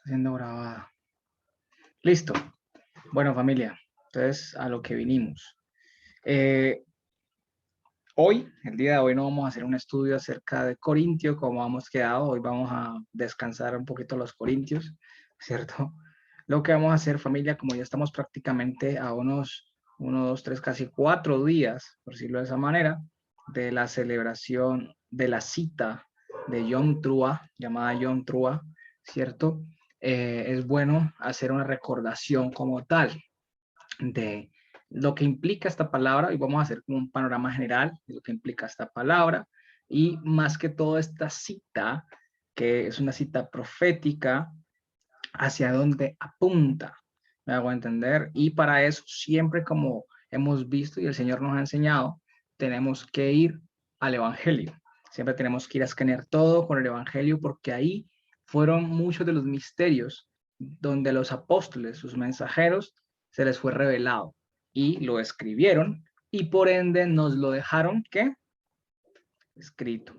Siendo grabada. Listo. Bueno, familia, entonces a lo que vinimos. Hoy, el día de hoy, no vamos a hacer un estudio acerca de Corintio, como hemos quedado. Hoy vamos a descansar un poquito los Corintios, ¿cierto? Lo que vamos a hacer, familia, como ya estamos prácticamente a unos 2, 3, casi 4 días, por decirlo de esa manera, de la celebración de la cita de Yom Trua, llamada Yom Trua, ¿cierto? Es bueno hacer una recordación como tal de lo que implica esta palabra y vamos a hacer como un panorama general de lo que implica esta palabra y más que todo esta cita, que es una cita profética, hacia dónde apunta, me hago entender, y para eso siempre como hemos visto y el Señor nos ha enseñado, tenemos que ir al Evangelio, siempre tenemos que ir a escanear todo con el Evangelio porque ahí fueron muchos de los misterios donde los apóstoles, sus mensajeros, se les fue revelado y lo escribieron y por ende nos lo dejaron, ¿qué? Escrito.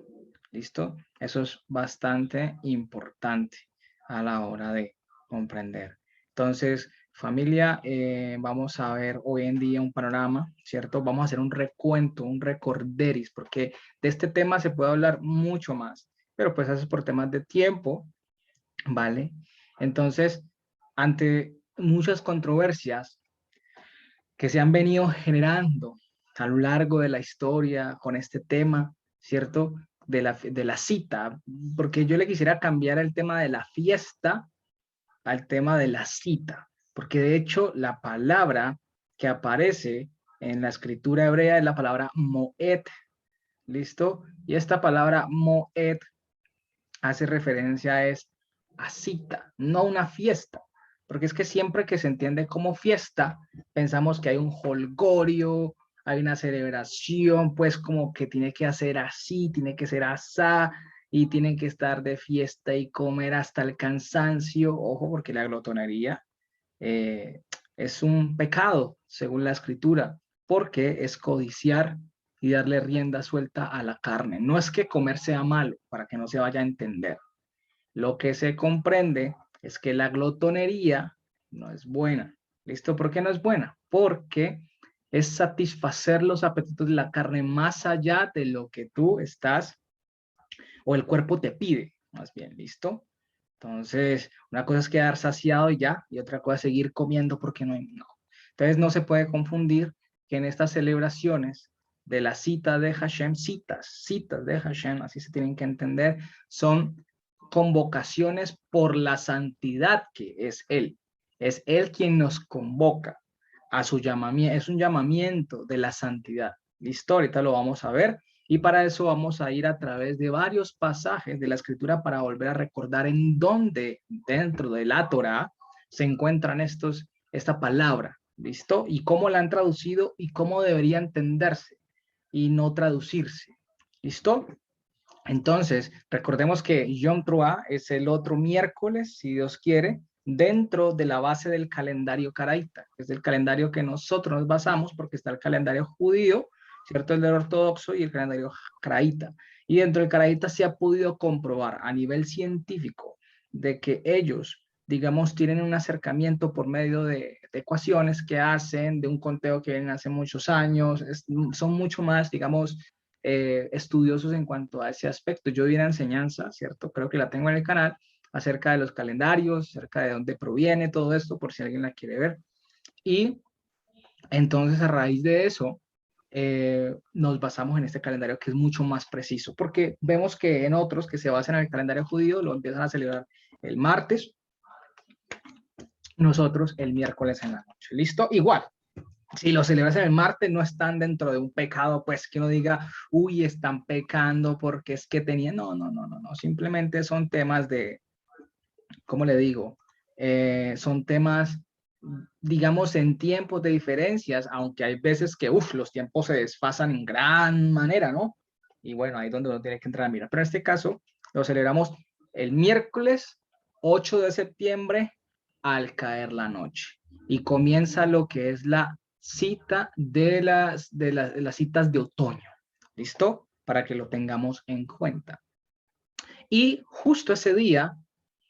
¿Listo? Eso es bastante importante a la hora de comprender. Entonces, familia, vamos a ver hoy en día un panorama, ¿cierto? Vamos a hacer un recuento, un recorderis, porque de este tema se puede hablar mucho más, pero pues eso es por temas de tiempo, ¿vale? Entonces, ante muchas controversias que se han venido generando a lo largo de la historia con este tema, ¿cierto? De la cita, porque yo le quisiera cambiar el tema de la fiesta al tema de la cita, porque de hecho la palabra que aparece en la escritura hebrea es la palabra moed, ¿listo? Y esta palabra moed hace referencia a cita, no una fiesta, porque es que siempre que se entiende como fiesta, pensamos que hay un holgorio, hay una celebración, pues como que tiene que hacer así, tiene que ser asá, y tienen que estar de fiesta y comer hasta el cansancio, ojo, porque la glotonería eh, es un pecado, según la escritura, porque es codiciar y darle rienda suelta a la carne. No es que comer sea malo, para que no se vaya a entender. Lo que se comprende es que la glotonería no es buena. ¿Listo? ¿Por qué no es buena? Porque es satisfacer los apetitos de la carne más allá de lo que tú estás o el cuerpo te pide, más bien, ¿listo? Entonces, una cosa es quedar saciado y ya, y otra cosa es seguir comiendo porque no. Entonces, no se puede confundir que en estas celebraciones de la cita de Hashem, citas de Hashem, así se tienen que entender, son convocaciones por la santidad que es Él. Es Él quien nos convoca a su llamamiento, es un llamamiento de la santidad. Listo, ahorita lo vamos a ver. Y para eso vamos a ir a través de varios pasajes de la escritura para volver a recordar en dónde dentro de la Torá se encuentran esta palabra, ¿listo? Y cómo la han traducido y cómo debería entenderse y no traducirse, ¿listo? Entonces, recordemos que Yom Teruah es el otro miércoles, si Dios quiere, dentro de la base del calendario caraíta, que es el calendario que nosotros nos basamos porque está el calendario judío, ¿cierto? El del ortodoxo y el calendario caraíta. Y dentro del caraíta se ha podido comprobar a nivel científico de que ellos, digamos, tienen un acercamiento por medio de ecuaciones que hacen, de un conteo que vienen hace muchos años, son mucho más, digamos, estudiosos en cuanto a ese aspecto. Yo di una enseñanza, ¿cierto? Creo que la tengo en el canal, acerca de los calendarios, acerca de dónde proviene todo esto, por si alguien la quiere ver. Y entonces a raíz de eso, nos basamos en este calendario que es mucho más preciso, porque vemos que en otros que se basan en el calendario judío lo empiezan a celebrar el martes, nosotros el miércoles en la noche. ¿Listo? Igual, si lo celebras en el martes, no están dentro de un pecado, pues que uno diga, uy, están pecando porque es que tenían. No. Simplemente son temas de, ¿cómo le digo? Son temas, digamos, en tiempos de diferencias, aunque hay veces que, los tiempos se desfasan en gran manera, ¿no? Y bueno, ahí es donde uno tiene que entrar a mirar. Pero en este caso, lo celebramos el miércoles 8 de septiembre al caer la noche. Y comienza lo que es la cita de las citas de otoño. ¿Listo? Para que lo tengamos en cuenta. Y justo ese día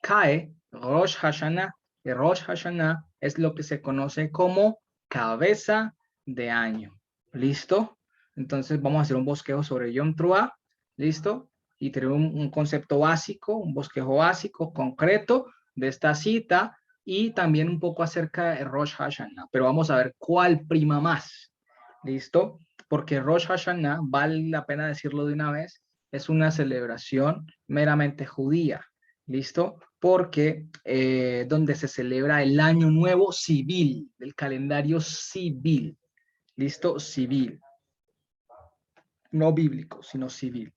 cae Rosh Hashanah. Y Rosh Hashanah es lo que se conoce como cabeza de año. ¿Listo? Entonces vamos a hacer un bosquejo sobre Yom Teruah. ¿Listo? Y tener un concepto básico, un bosquejo básico, concreto de esta cita y también un poco acerca de Rosh Hashanah. Pero vamos a ver cuál prima más. ¿Listo? Porque Rosh Hashanah, vale la pena decirlo de una vez, es una celebración meramente judía. ¿Listo? Porque donde se celebra el año nuevo civil, del calendario civil. ¿Listo? Civil. No bíblico, sino civil.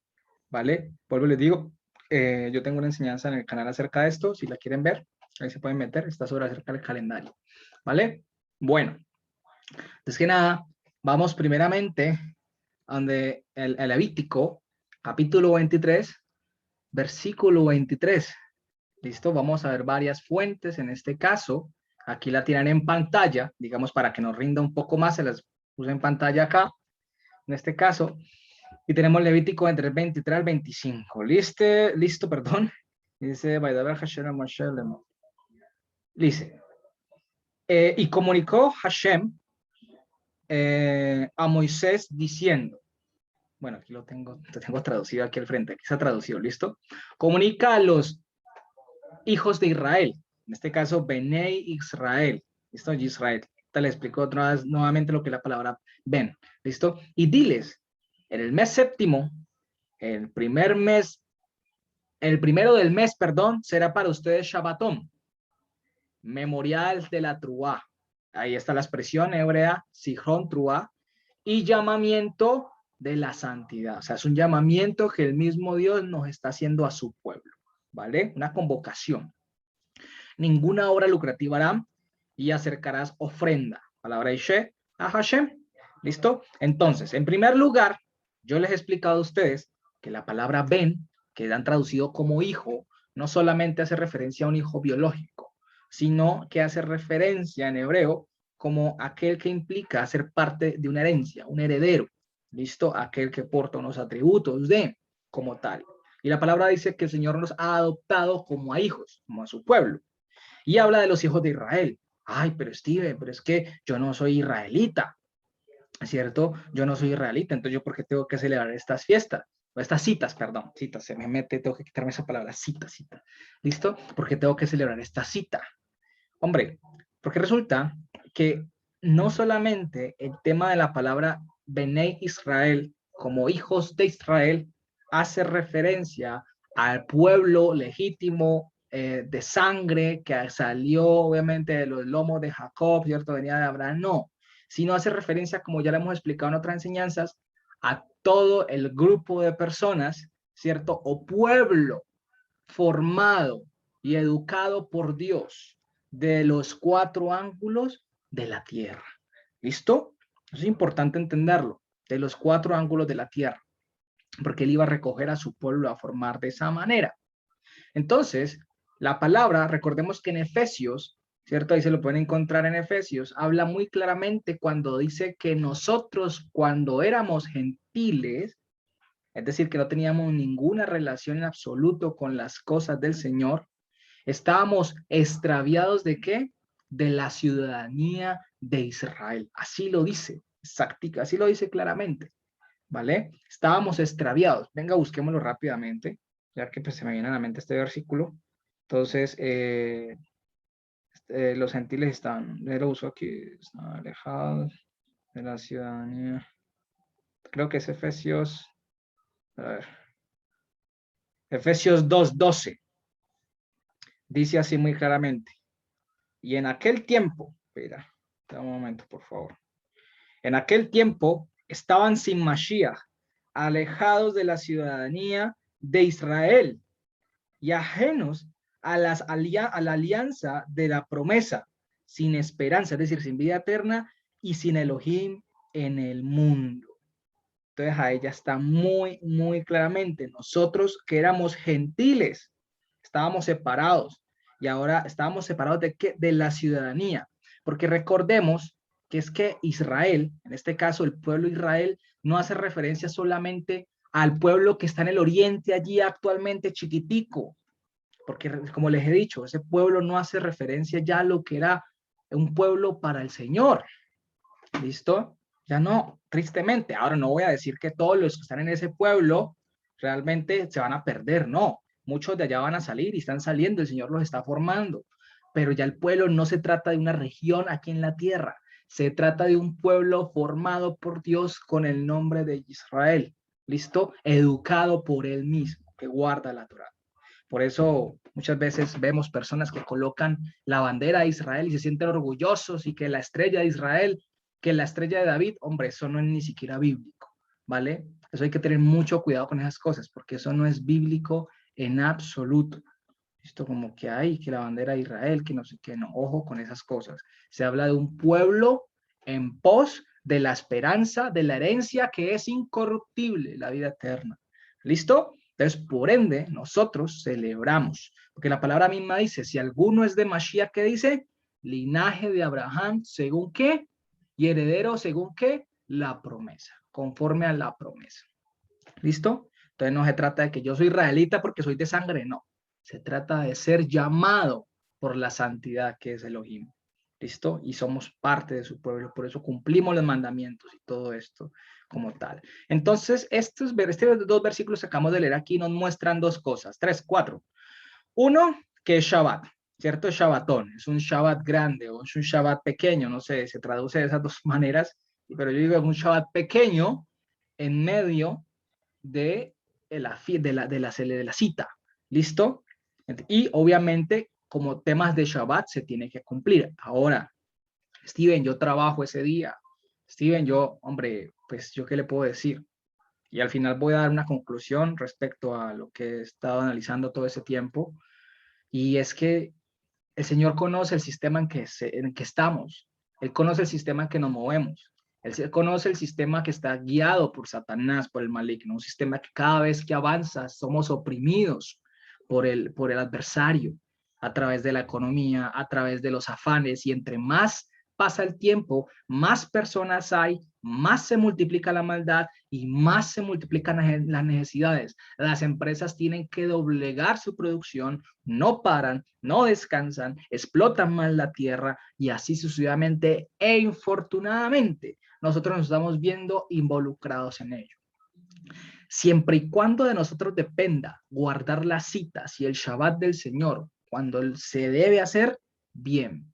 ¿Vale? Vuelvo les digo, yo tengo una enseñanza en el canal acerca de esto, si la quieren ver, ahí se pueden meter, está sobre acerca del calendario. ¿Vale? Bueno, entonces que nada, vamos primeramente a donde el Levítico, capítulo 23, versículo 23. ¿Listo? Vamos a ver varias fuentes en este caso. Aquí la tienen en pantalla, digamos, para que nos rinda un poco más, se las puse en pantalla acá, en este caso. Y tenemos Levítico entre el 23 al 25. Listo, perdón. Dice, dice, y comunicó Hashem a Moisés diciendo, bueno, aquí lo tengo traducido aquí al frente, aquí está traducido, ¿listo? Comunica a los hijos de Israel, en este caso, Benei Israel, ¿listo? Israel. Te le explico otra vez nuevamente lo que es la palabra Ben, ¿listo? Y diles, en el mes séptimo, el primer mes, el primero del mes, perdón, será para ustedes Shabbatón, memorial de la Truá. Ahí está la expresión hebrea, Sijón Truá, y llamamiento de la santidad. O sea, es un llamamiento que el mismo Dios nos está haciendo a su pueblo, ¿vale? Una convocación. Ninguna obra lucrativa hará y acercarás ofrenda. Palabra Ishe a Hashem. ¿Listo? Entonces, en primer lugar, yo les he explicado a ustedes que la palabra ben, que han traducido como hijo, no solamente hace referencia a un hijo biológico, sino que hace referencia en hebreo como aquel que implica ser parte de una herencia, un heredero. ¿Listo? Aquel que porta unos atributos de como tal. Y la palabra dice que el Señor nos ha adoptado como a hijos, como a su pueblo. Y habla de los hijos de Israel. Ay, pero Steven, pero es que yo no soy israelita, ¿cierto? Yo no soy israelita, entonces yo ¿por qué tengo que celebrar estas fiestas? O estas citas, perdón, citas, se me mete, tengo que quitarme esa palabra, cita. ¿Listo? Porque tengo que celebrar esta cita. Hombre, porque resulta que no solamente el tema de la palabra Benei Israel como hijos de Israel hace referencia al pueblo legítimo de sangre que salió obviamente de los lomos de Jacob, ¿cierto? Venía de Abraham, no, sino hace referencia, como ya lo hemos explicado en otras enseñanzas, a todo el grupo de personas, ¿cierto? O pueblo formado y educado por Dios de los cuatro ángulos de la tierra. ¿Listo? Es importante entenderlo, de los cuatro ángulos de la tierra, porque él iba a recoger a su pueblo a formar de esa manera. Entonces, la palabra, recordemos que en Efesios, ¿cierto? Ahí se lo pueden encontrar en Efesios, habla muy claramente cuando dice que nosotros, cuando éramos gentiles, es decir, que no teníamos ninguna relación en absoluto con las cosas del Señor, estábamos extraviados ¿de qué? De la ciudadanía de Israel. Así lo dice, exacto, así lo dice claramente, ¿vale? Estábamos extraviados. Venga, busquémoslo rápidamente, ya que pues, se me viene a la mente este versículo. Entonces, los gentiles están, yo lo uso aquí, están alejados de la ciudadanía. Creo que es Efesios, a ver, Efesios 2:12. Dice así muy claramente. Y en aquel tiempo, espera, un momento, por favor. En aquel tiempo estaban sin Mashiach, alejados de la ciudadanía de Israel y ajenos a la alianza de la promesa, sin esperanza, es decir, sin vida eterna y sin Elohim en el mundo. Entonces a ella está muy, muy claramente. Nosotros que éramos gentiles, estábamos separados y ahora estábamos separados de qué? De la ciudadanía. Porque recordemos que es que Israel, en este caso el pueblo de Israel, no hace referencia solamente al pueblo que está en el oriente allí actualmente chiquitico. porque como les he dicho, ese pueblo no hace referencia ya a lo que era un pueblo para el Señor. ¿Listo? Ya no, tristemente. Ahora no voy a decir que todos los que están en ese pueblo realmente se van a perder, no. Muchos de allá van a salir y están saliendo, el Señor los está formando. Pero ya el pueblo no se trata de una región aquí en la tierra, se trata de un pueblo formado por Dios con el nombre de Israel. ¿Listo? Educado por él mismo, que guarda la Torá. Por eso muchas veces vemos personas que colocan la bandera de Israel y se sienten orgullosos y que la estrella de Israel, que la estrella de David, hombre, eso no es ni siquiera bíblico, ¿vale? Eso hay que tener mucho cuidado con esas cosas porque eso no es bíblico en absoluto. Esto como que hay, que la bandera de Israel, que no sé qué, no, ojo con esas cosas. Se habla de un pueblo en pos de la esperanza, de la herencia que es incorruptible, la vida eterna. ¿Listo? Entonces, por ende, nosotros celebramos, porque la palabra misma dice, si alguno es de Mashiach, ¿qué dice? Linaje de Abraham, ¿según qué? Y heredero, ¿según qué? La promesa, conforme a la promesa. ¿Listo? Entonces no se trata de que yo soy israelita porque soy de sangre, no. Se trata de ser llamado por la santidad que es Elohim. ¿Listo? Y somos parte de su pueblo, por eso cumplimos los mandamientos y todo esto como tal. Entonces, estos dos versículos que acabamos de leer aquí nos muestran dos cosas, tres, cuatro. Uno, que es Shabbat, ¿cierto? Shabbatón, es un Shabbat grande o es un Shabbat pequeño, no sé, se traduce de esas dos maneras, pero yo digo es un Shabbat pequeño en medio de la cita. ¿Listo? Y obviamente, como temas de Shabbat se tiene que cumplir. Ahora, Steven, yo trabajo ese día. Steven, yo, hombre, pues yo qué le puedo decir. Y al final voy a dar una conclusión respecto a lo que he estado analizando todo ese tiempo. Y es que el Señor conoce el sistema en que estamos. Él conoce el sistema en que nos movemos. Él conoce el sistema que está guiado por Satanás, por el maligno, un sistema que cada vez que avanza somos oprimidos por el adversario a través de la economía, a través de los afanes, y entre más pasa el tiempo, más personas hay, más se multiplica la maldad y más se multiplican las necesidades. Las empresas tienen que doblegar su producción, no paran, no descansan, explotan mal la tierra y así sucesivamente e infortunadamente nosotros nos estamos viendo involucrados en ello. Siempre y cuando de nosotros dependa guardar las citas y el Shabbat del Señor cuando se debe hacer, bien.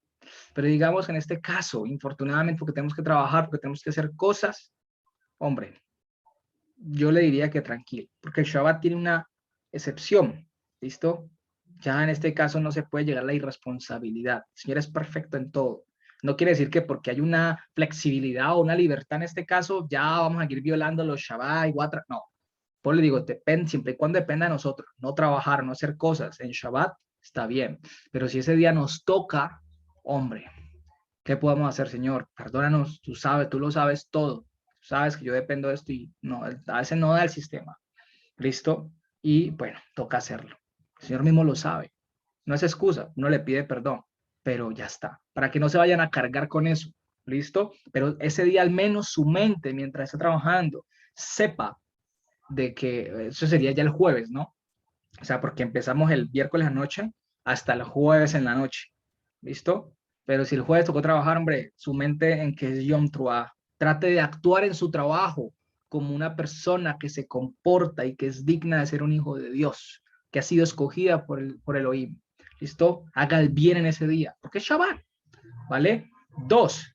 Pero digamos en este caso, infortunadamente, porque tenemos que trabajar, porque tenemos que hacer cosas, hombre, yo le diría que tranquilo, porque el Shabbat tiene una excepción, ¿listo? Ya en este caso no se puede llegar a la irresponsabilidad. El Señor es perfecto en todo. No quiere decir que porque hay una flexibilidad o una libertad en este caso, ya vamos a ir violando los Shabbat y Watra. No, pues le digo, depende, siempre y cuando dependa de nosotros, no trabajar, no hacer cosas en Shabbat, está bien. Pero si ese día nos toca, hombre, ¿qué podemos hacer, Señor? Perdónanos, tú sabes, tú lo sabes todo. Tú sabes que yo dependo de esto y no, a veces no da el sistema. ¿Listo? Y bueno, toca hacerlo. El Señor mismo lo sabe. No es excusa, uno le pide perdón, pero ya está. Para que no se vayan a cargar con eso. ¿Listo? Pero ese día al menos su mente, mientras está trabajando, sepa de que eso sería ya el jueves, ¿no? O sea, porque empezamos el miércoles anoche hasta el jueves en la noche. ¿Listo? Pero si el jueves tocó trabajar, hombre, su mente en que es Yom Teruah, trate de actuar en su trabajo como una persona que se comporta y que es digna de ser un hijo de Dios, que ha sido escogida por Elohim. ¿Listo? Haga el bien en ese día, porque es Shabbat, ¿vale? Dos,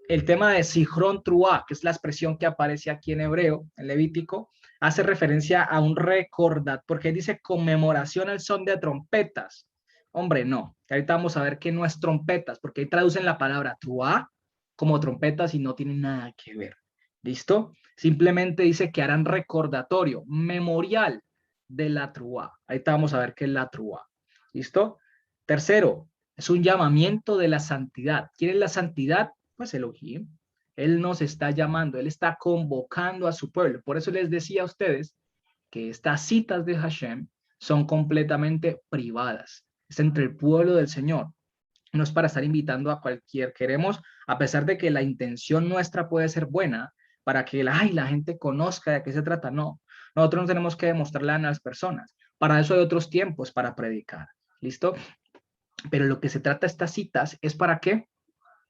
el tema de Sichron Truá, que es la expresión que aparece aquí en hebreo, en Levítico, hace referencia a un recordad, porque dice conmemoración al son de trompetas. Hombre, no. Ahorita vamos a ver que no es trompetas, porque ahí traducen la palabra truá como trompetas y no tiene nada que ver. ¿Listo? Simplemente dice que harán recordatorio, memorial de la truá. Ahorita vamos a ver qué es la truá. ¿Listo? Tercero, es un llamamiento de la santidad. ¿Quién es la santidad? Pues Elohim. Él nos está llamando, Él está convocando a su pueblo. Por eso les decía a ustedes que estas citas de Hashem son completamente privadas. Es entre el pueblo del Señor. No es para estar invitando a cualquier. Queremos, a pesar de que la intención nuestra puede ser buena, para que la gente conozca de qué se trata, no. Nosotros no tenemos que demostrarle a las personas. Para eso hay otros tiempos para predicar. ¿Listo? Pero lo que se trata de estas citas es ¿para qué?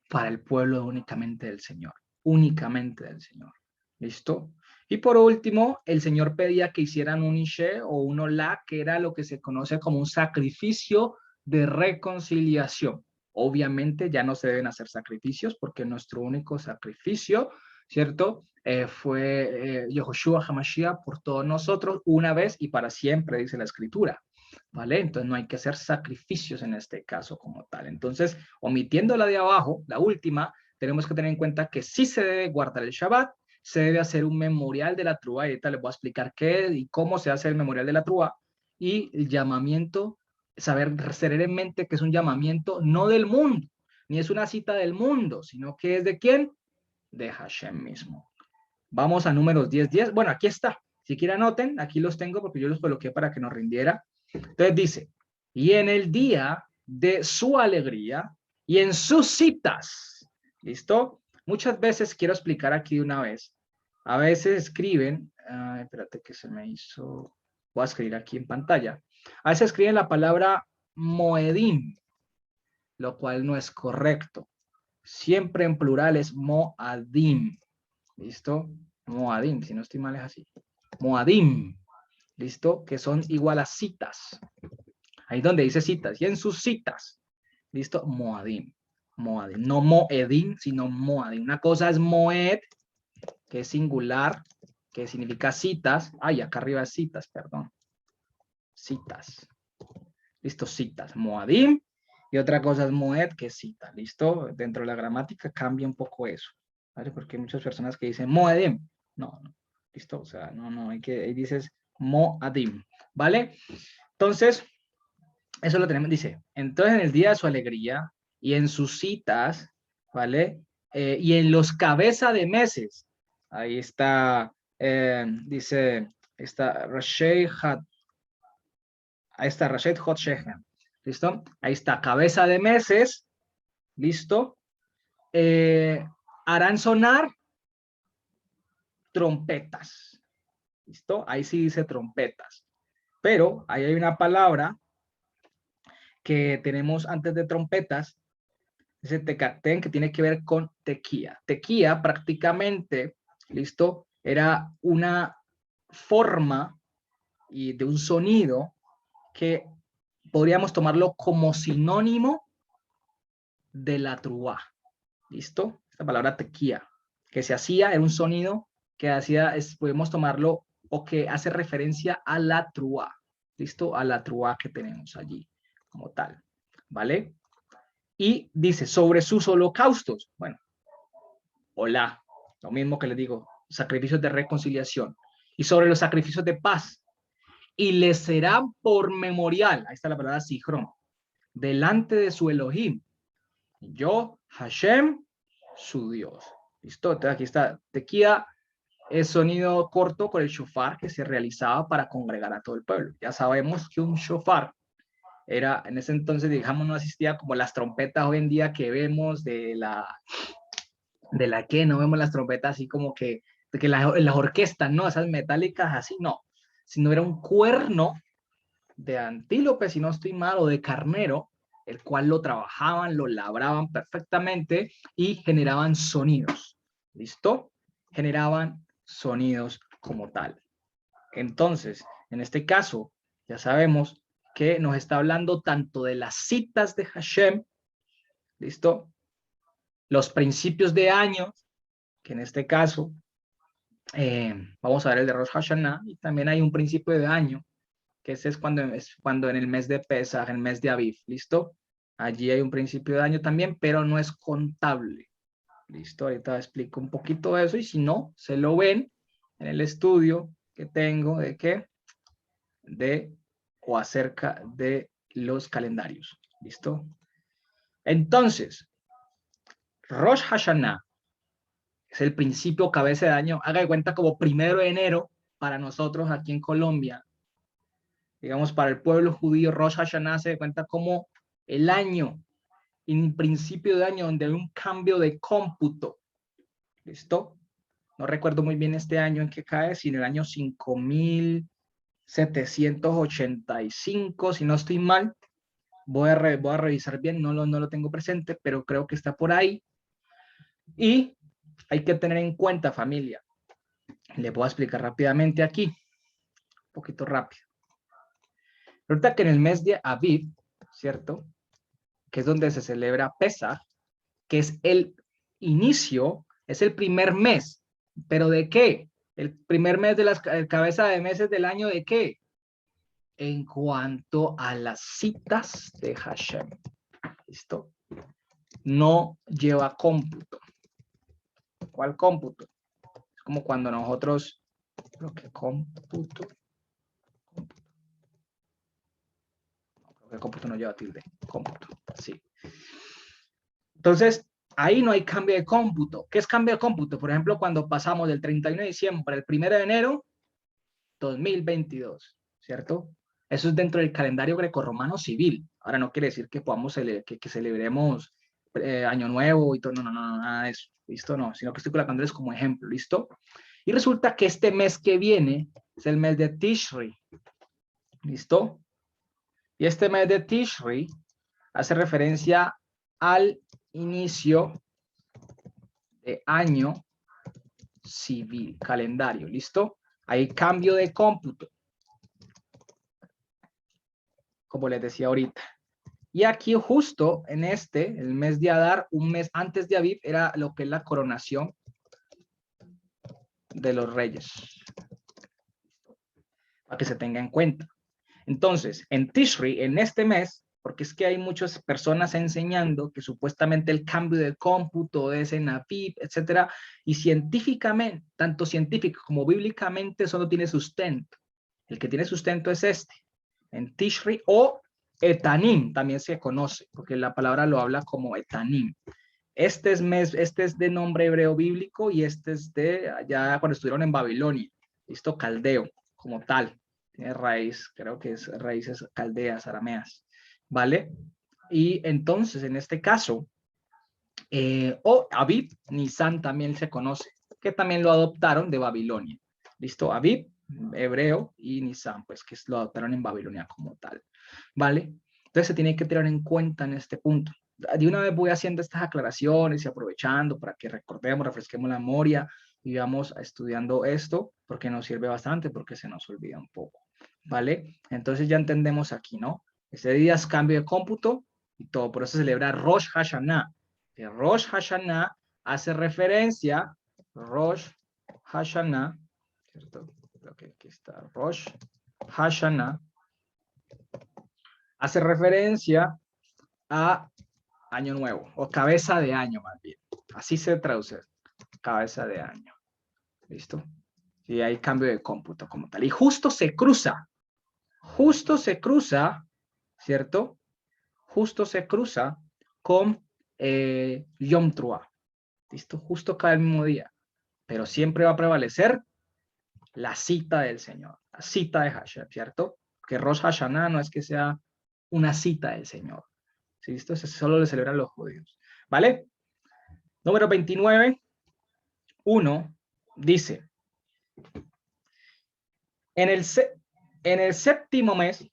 Para el pueblo únicamente del Señor. Únicamente del Señor. ¿Listo? Y por último, el Señor pedía que hicieran un Ishe o un Olá, que era lo que se conoce como un sacrificio de reconciliación. Obviamente ya no se deben hacer sacrificios porque nuestro único sacrificio, ¿cierto? Fue Yehoshua HaMashiach por todos nosotros una vez y para siempre, dice la Escritura. ¿Vale? Entonces no hay que hacer sacrificios en este caso como tal. Entonces, omitiendo la de abajo, la última, tenemos que tener en cuenta que sí se debe guardar el Shabbat, se debe hacer un memorial de la Trúa, y ahorita les voy a explicar qué y cómo se hace el memorial de la Trúa, y el llamamiento, saber serenamente que es un llamamiento no del mundo, ni es una cita del mundo, sino que es de quién? De Hashem mismo. Vamos a números 10:10. Bueno, aquí está. Si quieren anoten, aquí los tengo porque yo los coloqué para que nos rindiera. Entonces dice, y en el día de su alegría y en sus citas, ¿listo? Muchas veces quiero explicar aquí de una vez. A veces escriben, espérate que se me hizo, voy a escribir aquí en pantalla. A veces escriben la palabra Moedim, lo cual no es correcto. Siempre en plural es Moadim, ¿listo? Moadim, si no estoy mal es así. Moadim, ¿listo? Que son igual a citas. Ahí donde dice citas. Y en sus citas, ¿listo? Moadim. Moadim. No Moedim, sino Moadim. Una cosa es Moed, que es singular, que significa citas. Ay, acá arriba es citas, perdón. Citas. ¿Listo? Citas. Moadim. Y otra cosa es Moed, que es cita. ¿Listo? Dentro de la gramática cambia un poco eso. ¿Vale? Porque hay muchas personas que dicen Moedim. No, no. ¿Listo? O sea, no, hay que, ahí dices Moadim. ¿Vale? Entonces, eso lo tenemos, dice, entonces en el día de su alegría y en sus citas, ¿vale? Y en los cabeza de meses, ahí está, dice, está Rashei Hat, ahí está Rashei Hot Shechem, ¿listo? Ahí está, cabeza de meses, ¿listo? Harán sonar trompetas, ¿listo? Ahí sí dice trompetas, pero ahí hay una palabra que tenemos antes de trompetas, ese tecatén que tiene que ver con tequía. Tequía prácticamente, ¿listo? Era una forma y de un sonido que podríamos tomarlo como sinónimo de la trúa, ¿listo? Esta palabra tequía, que se hacía, era un sonido que hacía, podemos tomarlo o que hace referencia a la trúa, ¿listo? A la trúa que tenemos allí, como tal, ¿vale? Y dice, sobre sus holocaustos, bueno, hola, lo mismo que les digo, sacrificios de reconciliación, y sobre los sacrificios de paz, y les será por memorial, ahí está la palabra Sijrón, delante de su Elohim, yo, Hashem, su Dios. ¿Listo? Entonces aquí está, tequía es sonido corto con el shofar que se realizaba para congregar a todo el pueblo. Ya sabemos que un shofar era, en ese entonces, digamos, no existía como las trompetas hoy en día que vemos de la que no vemos las trompetas así como que, de que las orquestas, ¿no? Esas metálicas así, no. Sino era un cuerno de antílope, si no estoy mal, o de carnero, el cual lo trabajaban, lo labraban perfectamente y generaban sonidos. ¿Listo? Generaban sonidos como tal. Entonces, en este caso, ya sabemos que nos está hablando tanto de las citas de Hashem, ¿listo? Los principios de año, que en este caso, vamos a ver el de Rosh Hashanah, y también hay un principio de año, que ese es cuando en el mes de Pesach, en el mes de Aviv, ¿listo? Allí hay un principio de año también, pero no es contable, ¿listo? Ahorita explico un poquito de eso, y si no, se lo ven en el estudio que tengo de qué, de o acerca de los calendarios, ¿listo? Entonces, Rosh Hashanah es el principio cabeza de año, haga de cuenta como 1 de enero para nosotros aquí en Colombia. Digamos, para el pueblo judío, Rosh Hashanah se da cuenta como el año, en principio de año, donde hay un cambio de cómputo. ¿Listo? No recuerdo muy bien este año en que cae, sino el año 5000, 785, si no estoy mal. Voy a revisar bien, no lo tengo presente, pero creo que está por ahí. Y hay que tener en cuenta, familia, les voy a explicar rápidamente aquí, un poquito rápido. Resulta que en el mes de Aviv, ¿cierto? Que es donde se celebra Pesach, que es el inicio, es el primer mes. ¿Pero de qué? El primer mes de las cabeza de meses del año, ¿de qué? En cuanto a las citas de Hashem. ¿Listo? No lleva cómputo. ¿Cuál cómputo? Es como cuando nosotros, creo que cómputo, creo que cómputo no lleva tilde, cómputo, sí. Entonces, ahí no hay cambio de cómputo. ¿Qué es cambio de cómputo? Por ejemplo, cuando pasamos del 31 de diciembre al 1 de enero, 2022, ¿cierto? Eso es dentro del calendario grecorromano civil. Ahora no quiere decir que podamos que celebremos Año Nuevo y todo, no, nada de eso, ¿listo? No, sino que estoy colocándoles como ejemplo, ¿listo? Y resulta que este mes que viene es el mes de Tishri, ¿listo? Y este mes de Tishri hace referencia al inicio de año civil, calendario, ¿listo? Hay cambio de cómputo, como les decía ahorita. Y aquí justo en el mes de Adar, un mes antes de Aviv, era lo que es la coronación de los reyes, para que se tenga en cuenta. Entonces, en Tishri, en este mes, porque es que hay muchas personas enseñando que supuestamente el cambio de cómputo es en Aviv, etcétera, y científicamente, tanto científico como bíblicamente, eso no tiene sustento. El que tiene sustento es en Tishri o Etanim, también se conoce, porque la palabra lo habla como Etanim. Este es de nombre hebreo bíblico y este es de allá cuando estuvieron en Babilonia, listo, caldeo, como tal. Tiene raíz, creo que es raíces caldeas, arameas, ¿vale? Y entonces, en este caso, Aviv, Nisan también se conoce, que también lo adoptaron de Babilonia. ¿Listo? Aviv, hebreo, y Nisan, pues que lo adoptaron en Babilonia como tal. ¿Vale? Entonces se tiene que tener en cuenta en este punto. De una vez voy haciendo estas aclaraciones y aprovechando para que recordemos, refresquemos la memoria y vamos estudiando esto, porque nos sirve bastante, porque se nos olvida un poco. ¿Vale? Entonces ya entendemos aquí, ¿no? Ese día es cambio de cómputo y todo, por eso se celebra Rosh Hashanah. Que Rosh Hashanah hace referencia, Rosh Hashanah, ¿cierto? Creo que aquí está, Rosh Hashanah, hace referencia a Año Nuevo, o cabeza de año más bien. Así se traduce, cabeza de año. ¿Listo? Y hay cambio de cómputo como tal. Y justo se cruza, ¿cierto? Justo se cruza con Yom Teruah. ¿Listo? Justo cada mismo día. Pero siempre va a prevalecer la cita del Señor, la cita de Hashem, ¿cierto? Que Rosh Hashanah no es que sea una cita del Señor. ¿Sí? Esto solo le celebran los judíos. ¿Vale? Número 29, 1, dice, en el, en el séptimo mes,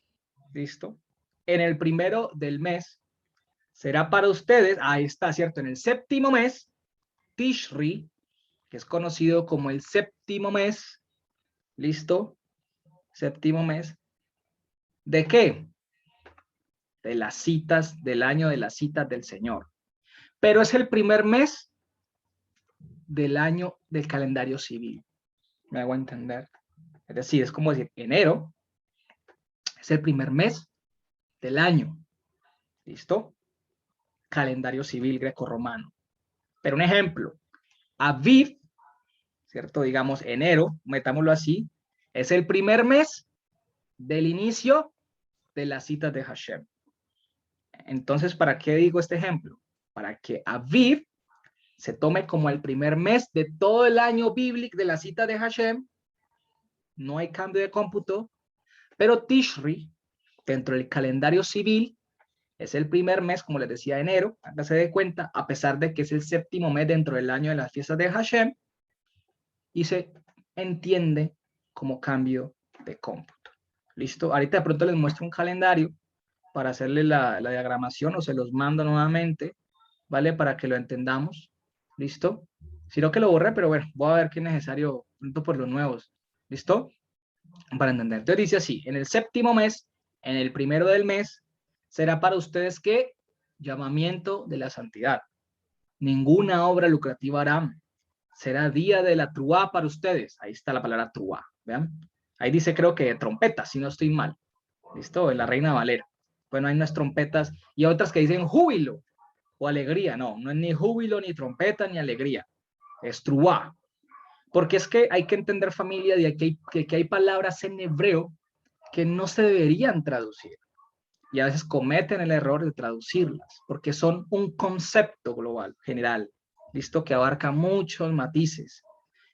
¿listo? En el primero del mes, será para ustedes, ahí está, ¿cierto? En el séptimo mes, Tishri, que es conocido como el séptimo mes, ¿listo? Séptimo mes. ¿De qué? De las citas del año, de las citas del Señor. Pero es el primer mes del año del calendario civil. ¿Me hago entender? Es decir, es como decir, enero es el primer mes del año. ¿Listo? Calendario civil grecorromano. Pero un ejemplo, Aviv, ¿cierto? Digamos enero, metámoslo así, es el primer mes del inicio de las citas de Hashem. Entonces, ¿para qué digo este ejemplo? Para que Aviv se tome como el primer mes de todo el año bíblico de la cita de Hashem, no hay cambio de cómputo, pero Tishri, dentro del calendario civil, es el primer mes, como les decía, enero, hágase de cuenta, a pesar de que es el séptimo mes dentro del año de las fiestas de Hashem, y se entiende como cambio de cómputo. ¿Listo? Ahorita de pronto les muestro un calendario para hacerle la diagramación o se los mando nuevamente, ¿vale? Para que lo entendamos. ¿Listo? Si no que lo borré, pero bueno, voy a ver qué es necesario pronto por los nuevos. ¿Listo? Para entender. Entonces dice así, en el séptimo mes, en el primero del mes, será para ustedes ¿qué? Llamamiento de la santidad. Ninguna obra lucrativa harán. Será día de la truá para ustedes. Ahí está la palabra truá, ¿vean? Ahí dice creo que trompeta, si no estoy mal. ¿Listo? En la Reina Valera. Bueno, hay unas trompetas y otras que dicen júbilo o alegría. No, no es ni júbilo, ni trompeta, ni alegría. Es truá. Porque es que hay que entender, familia, de que hay palabras en hebreo que no se deberían traducir. Y a veces cometen el error de traducirlas, porque son un concepto global, general, listo, que abarca muchos matices.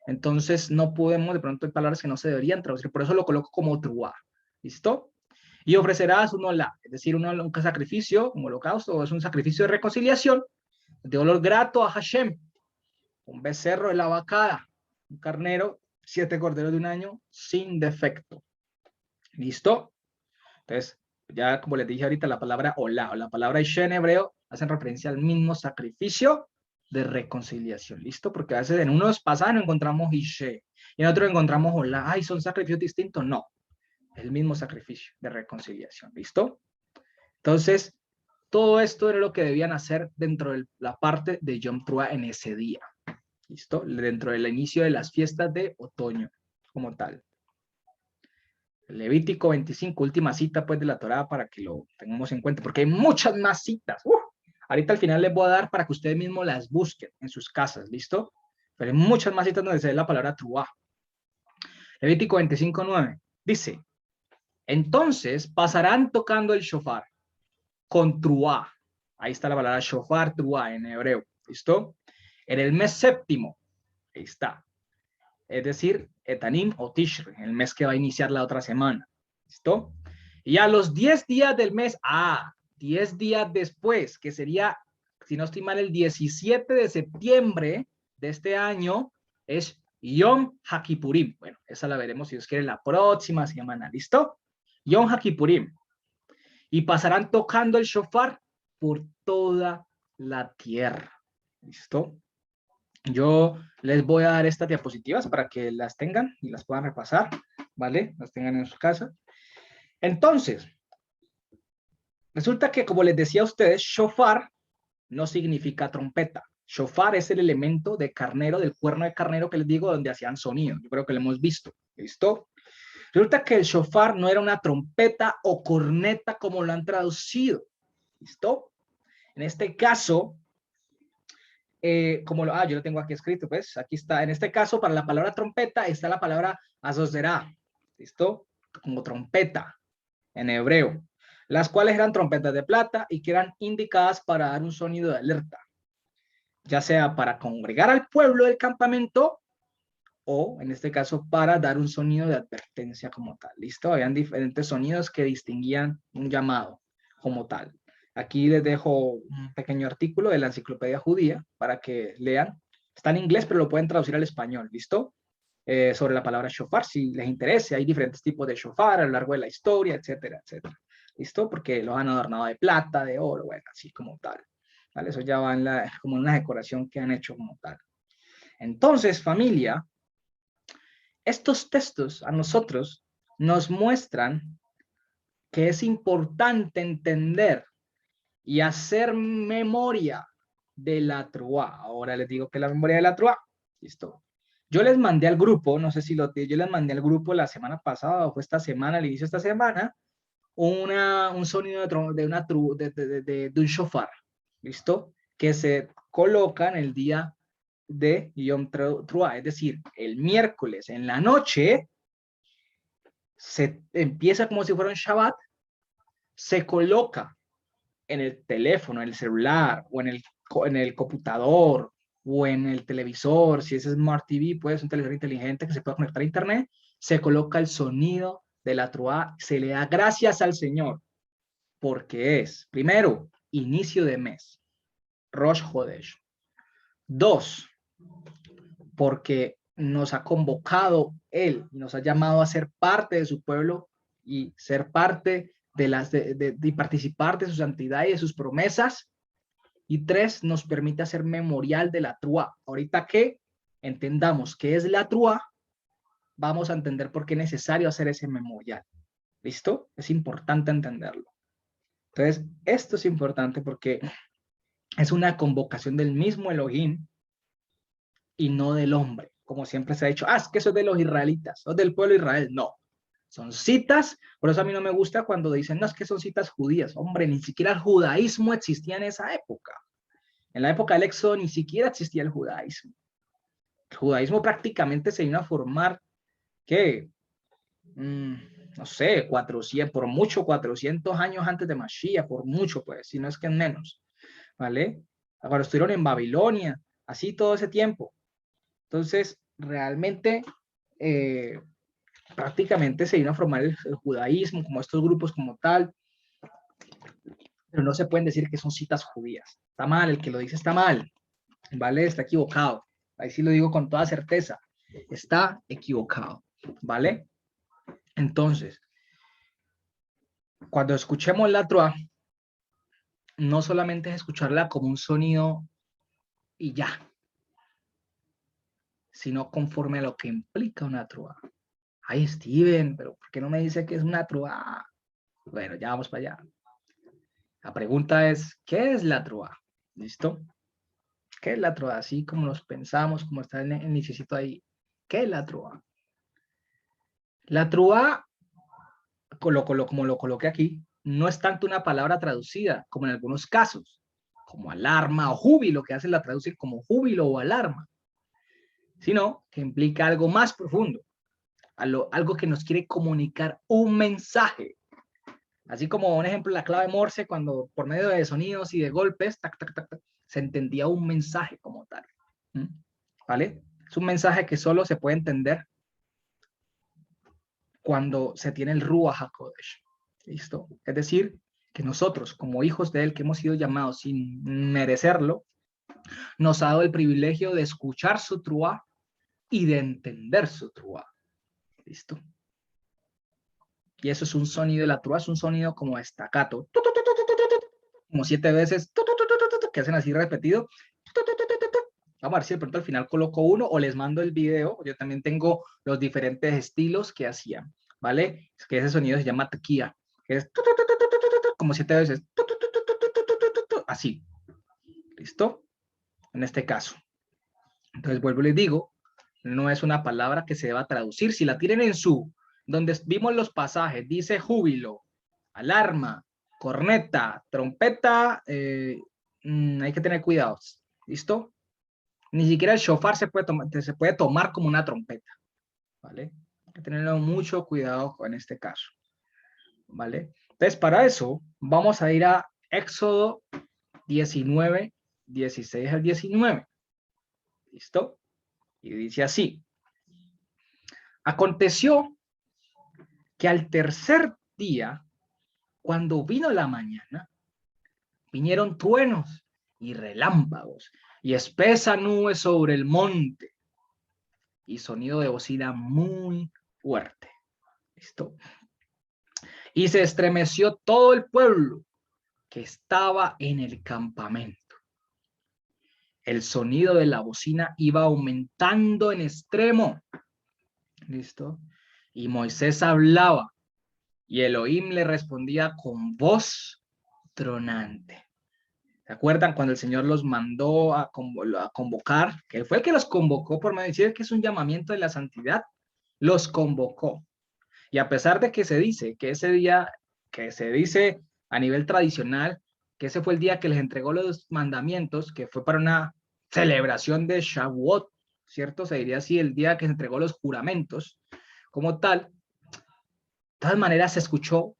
Entonces no podemos, de pronto hay palabras que no se deberían traducir, por eso lo coloco como truá, ¿listo? Y ofrecerás un olá, es decir, un sacrificio, un holocausto, o es un sacrificio de reconciliación, de olor grato a Hashem, un becerro de la vacada, un carnero, 7 corderos de un año, sin defecto. ¿Listo? Entonces, ya como les dije ahorita, la palabra olá o la palabra ishe en hebreo hacen referencia al mismo sacrificio de reconciliación. ¿Listo? Porque a veces en unos pasajes encontramos ishe y en otros encontramos olá. Ay, ¿son sacrificios distintos? No, el mismo sacrificio de reconciliación. ¿Listo? Entonces, todo esto era lo que debían hacer dentro de la parte de Yom Teruah en ese día. ¿Listo? Dentro del inicio de las fiestas de otoño, como tal. Levítico 25, última cita pues de la Torá para que lo tengamos en cuenta, porque hay muchas más citas. Ahorita al final les voy a dar para que ustedes mismos las busquen en sus casas, ¿listo? Pero hay muchas más citas donde se ve la palabra truá. Levítico 25, 9 dice, entonces pasarán tocando el shofar con truá. Ahí está la palabra shofar, truá en hebreo, ¿listo? En el mes séptimo, ahí está. Es decir, Etanim o Tishri, el mes que va a iniciar la otra semana. ¿Listo? Y a los 10 días del mes, 10 días después, que sería, si no estoy mal, el 17 de septiembre de este año, es Yom HaKippurim. Bueno, esa la veremos si Dios quiere la próxima semana. ¿Listo? Yom HaKippurim. Y pasarán tocando el shofar por toda la tierra. ¿Listo? Yo les voy a dar estas diapositivas para que las tengan y las puedan repasar, ¿vale? Las tengan en su casa. Entonces, resulta que, como les decía a ustedes, shofar no significa trompeta. Shofar es el elemento de carnero, del cuerno de carnero que les digo, donde hacían sonido. Yo creo que lo hemos visto. ¿Listo? Resulta que el shofar no era una trompeta o corneta como lo han traducido. ¿Listo? En este caso, yo lo tengo aquí escrito, pues, aquí está. En este caso, para la palabra trompeta, está la palabra azozerá, ¿listo? Como trompeta, en hebreo. Las cuales eran trompetas de plata y que eran indicadas para dar un sonido de alerta, ya sea para congregar al pueblo del campamento o, en este caso, para dar un sonido de advertencia como tal, ¿listo? Habían diferentes sonidos que distinguían un llamado como tal. Aquí les dejo un pequeño artículo de la Enciclopedia Judía para que lean. Está en inglés, pero lo pueden traducir al español, ¿listo? Sobre la palabra shofar, si les interesa. Hay diferentes tipos de shofar a lo largo de la historia, etcétera, etcétera. ¿Listo? Porque los han adornado de plata, de oro, bueno, así como tal. ¿Vale? Eso ya va como en una decoración que han hecho como tal. Entonces, familia, estos textos a nosotros nos muestran que es importante entender y hacer memoria de la Truá. Ahora les digo que la memoria de la Truá. Listo. Yo les mandé al grupo, no sé si yo les mandé al grupo la semana pasada o fue esta semana, al inicio de esta semana, un sonido de un shofar. ¿Listo? Que se coloca en el día de Yom Teruah, es decir, el miércoles en la noche se empieza como si fuera un Shabbat, se coloca en el teléfono, en el celular, o en el computador, o en el televisor, si es Smart TV, puede ser un televisor inteligente que se pueda conectar a internet, se coloca el sonido de la truá, se le da gracias al Señor, porque es, primero, inicio de mes, Rosh Hodesh. 2, porque nos ha convocado Él, nos ha llamado a ser parte de su pueblo y ser parte de participar de su santidad y de sus promesas. Y 3, nos permite hacer memorial de la Truá. Ahorita que entendamos qué es la Truá, vamos a entender por qué es necesario hacer ese memorial. ¿Listo? Es importante entenderlo. Entonces, esto es importante porque es una convocación del mismo Elohim y no del hombre, como siempre se ha dicho, es que eso es de los israelitas, o del pueblo de Israel. No, son citas, por eso a mí no me gusta cuando dicen, no, es que son citas judías. Hombre, ni siquiera el judaísmo existía en esa época. En la época del Éxodo ni siquiera existía el judaísmo. El judaísmo prácticamente se vino a formar, ¿qué? No sé, 400, por mucho 400 años antes de Mashiach, por mucho, pues, si no es que menos, ¿vale? Cuando estuvieron en Babilonia, así todo ese tiempo. Entonces, realmente, prácticamente se vino a formar el judaísmo, como estos grupos como tal, pero no se pueden decir que son citas judías. Está mal, el que lo dice está mal, ¿vale? Está equivocado. Ahí sí lo digo con toda certeza. Está equivocado, ¿vale? Entonces, cuando escuchemos la Truá, no solamente es escucharla como un sonido y ya, sino conforme a lo que implica una Truá. Ay, Steven, pero ¿por qué no me dice que es una Truá? Bueno, ya vamos para allá. La pregunta es, ¿qué es la Truá? ¿Listo? ¿Qué es la Truá? Así como nos pensamos, como está el iniciocito ahí. ¿Qué es la Truá? La Truá, como lo coloqué aquí, no es tanto una palabra traducida como en algunos casos, como alarma o júbilo, que hace la traducción como júbilo o alarma, sino que implica algo más profundo, algo que nos quiere comunicar un mensaje. Así como un ejemplo, la clave Morse, cuando por medio de sonidos y de golpes, tac, tac, tac, tac, se entendía un mensaje como tal. ¿Vale? Es un mensaje que solo se puede entender cuando se tiene el Ruach HaKodesh. ¿Listo? Es decir, que nosotros, como hijos de Él, que hemos sido llamados sin merecerlo, nos ha dado el privilegio de escuchar su Truá y de entender su Truá. ¿Listo? Y eso es un sonido, la Truá es un sonido como estacato, como 7 veces, que hacen así repetido. Vamos a ver si de pronto al final coloco uno o les mando el video. Yo también tengo los diferentes estilos que hacían, ¿vale? Es que ese sonido se llama tequía, que es como 7 veces, así, ¿listo? En este caso. Entonces vuelvo y les digo, no es una palabra que se deba traducir. Si la tienen en donde vimos los pasajes, dice júbilo, alarma, corneta, trompeta, hay que tener cuidado, ¿listo? Ni siquiera el shofar se puede tomar como una trompeta, ¿vale? Hay que tener mucho cuidado con este caso, ¿vale? Entonces, para eso, vamos a ir a Éxodo 19, 16 al 19, ¿listo? Y dice así, aconteció que al tercer día, cuando vino la mañana, vinieron truenos y relámpagos y espesa nube sobre el monte y sonido de bocina muy fuerte. ¿Listo? Y se estremeció todo el pueblo que estaba en el campamento. El sonido de la bocina iba aumentando en extremo. ¿Listo? Y Moisés hablaba y Elohim le respondía con voz tronante. ¿Se acuerdan cuando el Señor los mandó a convocar? Que fue el que los convocó por medio de decir que es un llamamiento de la santidad. Los convocó. Y a pesar de que se dice que ese día, que se dice a nivel tradicional, que ese fue el día que les entregó los mandamientos, que fue para una celebración de Shavuot, ¿cierto? Se diría así, el día que se entregó los juramentos, como tal. De todas maneras se escuchó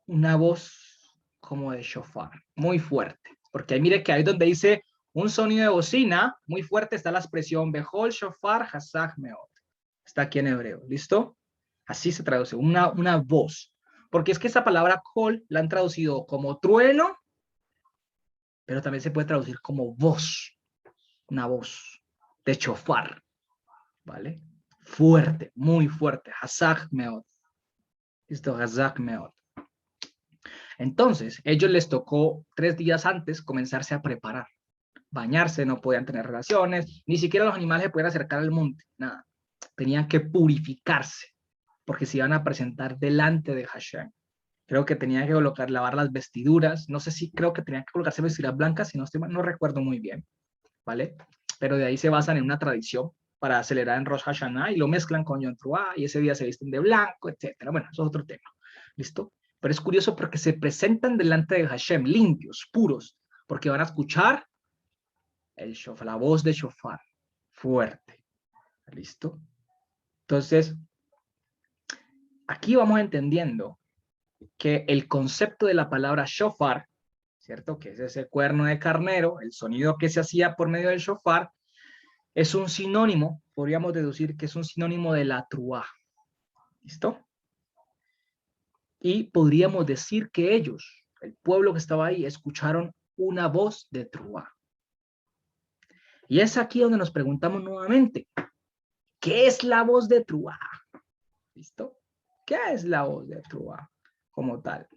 una voz como de shofar, muy fuerte. Porque ahí mire que ahí donde dice un sonido de bocina, muy fuerte está la expresión Behol shofar hasag meot. Está aquí en hebreo, ¿listo? Así se traduce, una voz. Porque es que esa palabra kol la han traducido como trueno, pero también se puede traducir como voz, una voz de shofar, ¿vale? Fuerte, muy fuerte, hasag meot. Listo, Hazak Meod. Entonces, ellos les tocó 3 días antes comenzarse a preparar. Bañarse, no podían tener relaciones, ni siquiera los animales se podían acercar al monte, nada. Tenían que purificarse, porque se iban a presentar delante de Hashem. Creo que tenían que colocar, lavar las vestiduras, no sé si creo que tenían que colocarse vestiduras blancas, si no estoy mal, no recuerdo muy bien, ¿vale? Pero de ahí se basan en una tradición para acelerar en Rosh Hashanah y lo mezclan con Yom Teruah y ese día se visten de blanco, etcétera. Bueno, eso es otro tema, ¿listo? Pero es curioso porque se presentan delante de Hashem limpios, puros, porque van a escuchar el shofar, la voz de shofar, fuerte, ¿listo? Entonces, aquí vamos entendiendo que el concepto de la palabra shofar, ¿cierto? Que es ese cuerno de carnero, el sonido que se hacía por medio del shofar, es un sinónimo, podríamos deducir que es un sinónimo de la truá, ¿listo? Y podríamos decir que ellos, el pueblo que estaba ahí, escucharon una voz de truá. Y es aquí donde nos preguntamos nuevamente, ¿qué es la voz de truá? ¿Listo? ¿Qué es la voz de truá como tal?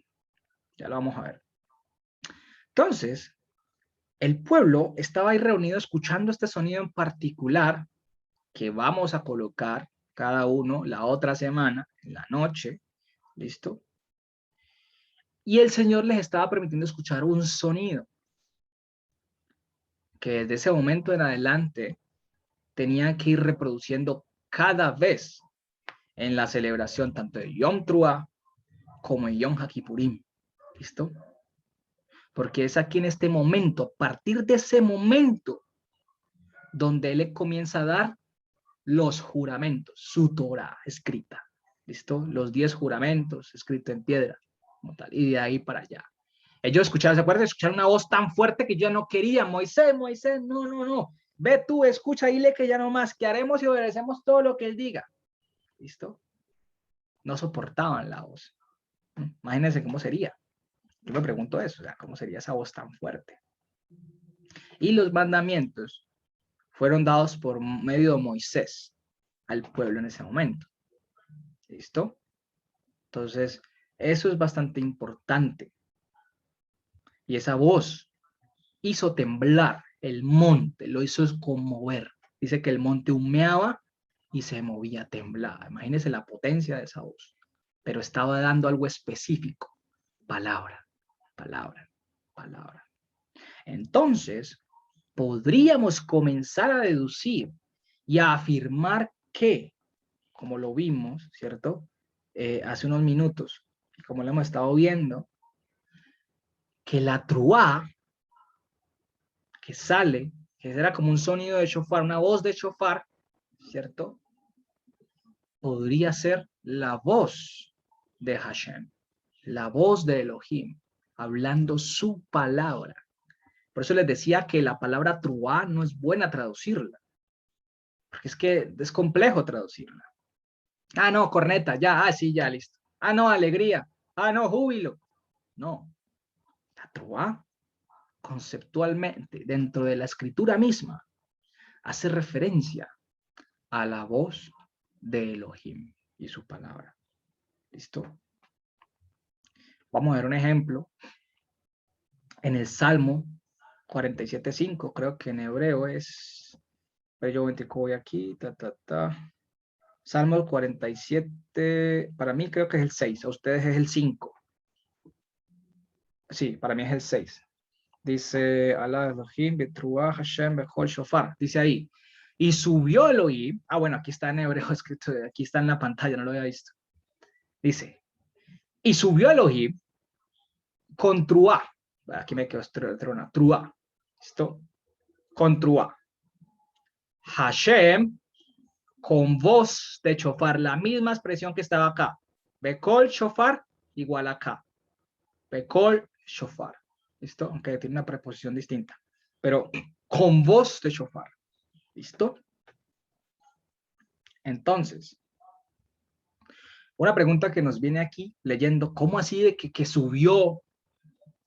Ya lo vamos a ver. Entonces, el pueblo estaba ahí reunido escuchando este sonido en particular que vamos a colocar cada uno la otra semana, en la noche, ¿listo? Y el Señor les estaba permitiendo escuchar un sonido que desde ese momento en adelante tenían que ir reproduciendo cada vez en la celebración tanto de Yom Teruah como de Yom HaKippurim, ¿listo? Porque es aquí en este momento, a partir de ese momento, donde Él comienza a dar los juramentos, su Torah escrita, ¿listo? Los 10 juramentos escritos en piedra, como tal, y de ahí para allá. Ellos escucharon, ¿se acuerdan? Escucharon una voz tan fuerte que yo no quería, Moisés, Moisés, no, no, no, ve tú, escucha, dile que ya no más, que haremos y obedecemos todo lo que Él diga, ¿listo? No soportaban la voz. Imagínense cómo sería. Yo me pregunto eso, o sea, ¿cómo sería esa voz tan fuerte? Y los mandamientos fueron dados por medio de Moisés al pueblo en ese momento. ¿Listo? Entonces, eso es bastante importante. Y esa voz hizo temblar el monte, lo hizo conmover. Dice que el monte humeaba y se movía, temblaba. Imagínense la potencia de esa voz. Pero estaba dando algo específico. Palabra, palabra, palabra. Entonces, podríamos comenzar a deducir y a afirmar que, como lo vimos, ¿cierto? Hace unos minutos, como lo hemos estado viendo, que la truá que sale, que era como un sonido de shofar, una voz de shofar, ¿cierto? Podría ser la voz de Hashem, la voz de Elohim, hablando su palabra. Por eso les decía que la palabra truá no es buena traducirla, porque es que es complejo traducirla. Ah, no, corneta, ya, sí, ya, listo. Ah, no, alegría. Ah, no, júbilo. No, la truá, conceptualmente, dentro de la escritura misma, hace referencia a la voz de Elohim y su palabra. ¿Listo? Vamos a ver un ejemplo. En el Salmo 47.5, creo que en hebreo es, pero yo voy aquí, Salmo 47, para mí creo que es el 6, a ustedes es el 5. Sí, para mí es el 6. Dice, Alá Elohim, Betruah Hashem, Bechol Shofar. Dice ahí, y subió Elohim. Ah, bueno, aquí está en hebreo escrito, aquí está en la pantalla, no lo había visto. Dice, y subió Elohim con Truá. Aquí me quedo Truá. ¿Listo? Con Truá. Hashem con voz de shofar, la misma expresión que estaba acá. Bekol shofar igual acá. Bekol shofar. ¿Listo? Aunque tiene una preposición distinta. Pero con voz de shofar. ¿Listo? Entonces, una pregunta que nos viene aquí leyendo, ¿cómo así de que subió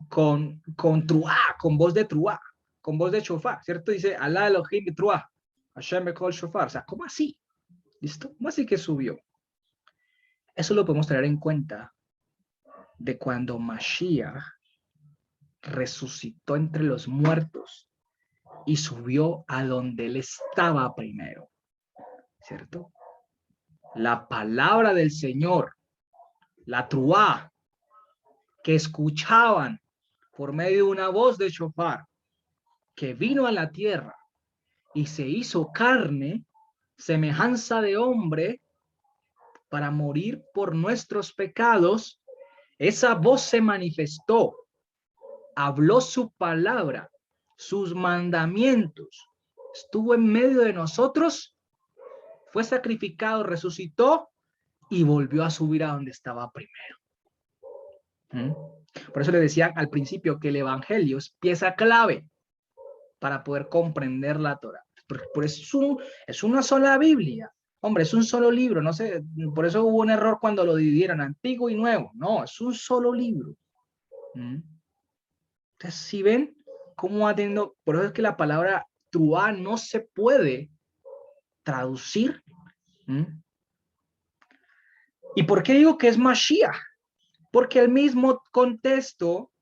con truá, con voz de truá, con voz de shofar, ¿cierto? Dice, Alá Elohim truá, Hashem bekol shofar, o sea, ¿cómo así? ¿Listo? ¿Cómo así que subió? Eso lo podemos tener en cuenta de cuando Mashiach resucitó entre los muertos y subió a donde él estaba primero, ¿cierto? La palabra del Señor, la truá, que escuchaban por medio de una voz de shofar, que vino a la tierra y se hizo carne, semejanza de hombre, para morir por nuestros pecados. Esa voz se manifestó, habló su palabra, sus mandamientos, estuvo en medio de nosotros, fue sacrificado, resucitó y volvió a subir a donde estaba primero. Por eso le decía al principio que el evangelio es pieza clave para poder comprender la Torah. Por eso es una sola Biblia. Hombre, es un solo libro. No sé, por eso hubo un error cuando lo dividieron antiguo y nuevo. No, es un solo libro. Entonces, si ven cómo va teniendo, por eso es que la palabra truá no se puede traducir. ¿Y por qué digo que es Mashiach? Porque el mismo contexto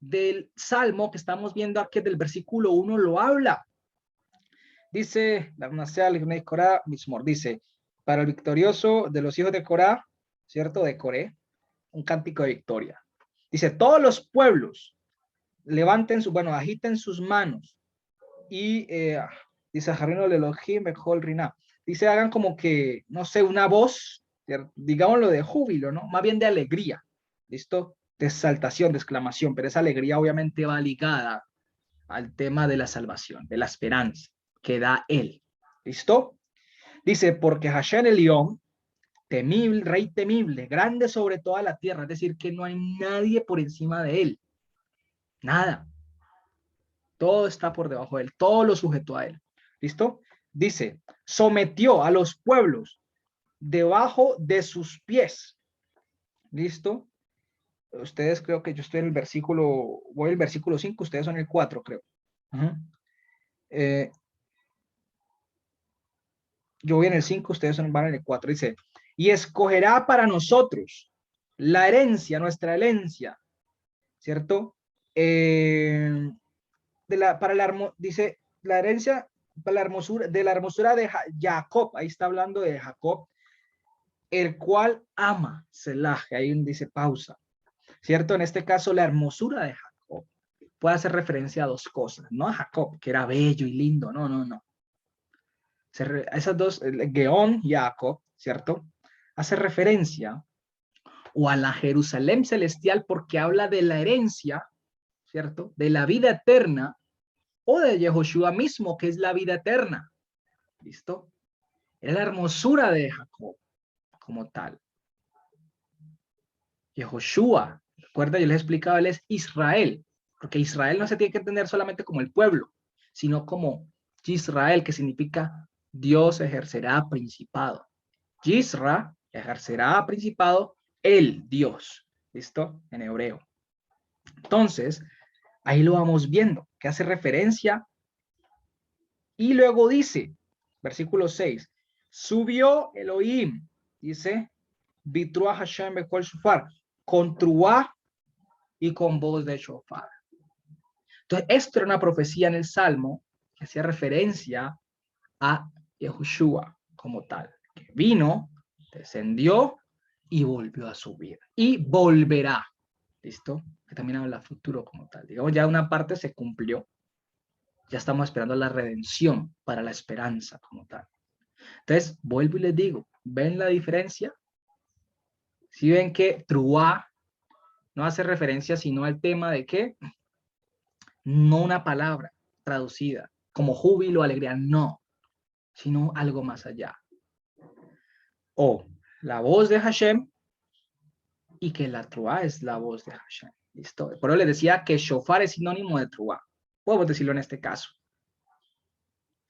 del Salmo que estamos viendo aquí del versículo 1 lo habla. Dice, dice, para el victorioso de los hijos de Corá, ¿cierto? De Coré, un cántico de victoria. Dice, todos los pueblos levanten agiten sus manos y dice, Jarrino el Elohim, Bejol Riná. Dice, hagan como que, no sé, una voz, ¿cierto? Digámoslo de júbilo, ¿no? Más bien de alegría, ¿listo? De exaltación, de exclamación, pero esa alegría obviamente va ligada al tema de la salvación, de la esperanza que da él. ¿Listo? Dice, porque Hashem el León, temible, rey temible, grande sobre toda la tierra, es decir, que no hay nadie por encima de él. Nada. Todo está por debajo de él, todo lo sujetó a él. ¿Listo? Dice, sometió a los pueblos debajo de sus pies. ¿Listo? Ustedes creo que yo estoy en el versículo, voy al versículo 5, ustedes son el 4, creo. Yo voy en el 5, ustedes van en el 4. Dice, y escogerá para nosotros la herencia, nuestra herencia, ¿cierto? Dice, la herencia para la hermosura de Jacob, ahí está hablando de Jacob, el cual ama Selah, ahí dice pausa, ¿cierto? En este caso, la hermosura de Jacob puede hacer referencia a dos cosas, no a Jacob, que era bello y lindo, no, no, no. Esas dos, Geón y Jacob, ¿cierto? Hace referencia o a la Jerusalén celestial porque habla de la herencia, ¿cierto? De la vida eterna o de Yehoshua mismo, que es la vida eterna. ¿Listo? Es la hermosura de Jacob como tal. Yehoshua, recuerda, yo les he explicado, él es Israel, porque Israel no se tiene que entender solamente como el pueblo, sino como Israel, que significa Dios ejercerá principado. Yisra ejercerá principado el Dios. ¿Listo? En hebreo. Entonces, ahí lo vamos viendo, que hace referencia. Y luego dice, versículo 6, subió Elohim, dice, Bitruah Hashem Bechol Shofar, con truá y con voz de shofar. Entonces, esto era una profecía en el Salmo que hacía referencia a Yehoshua como tal, que vino, descendió y volvió a subir. Y volverá. ¿Listo? Que también habla futuro como tal. Digamos, ya una parte se cumplió. Ya estamos esperando la redención para la esperanza como tal. Entonces, vuelvo y les digo, ¿ven la diferencia? Si ven que truá no hace referencia sino al tema de que no una palabra traducida como júbilo, alegría, no, sino algo más allá. O la voz de Hashem y que la truá es la voz de Hashem. ¿Listo? Por eso les decía que shofar es sinónimo de truá. Podemos decirlo en este caso.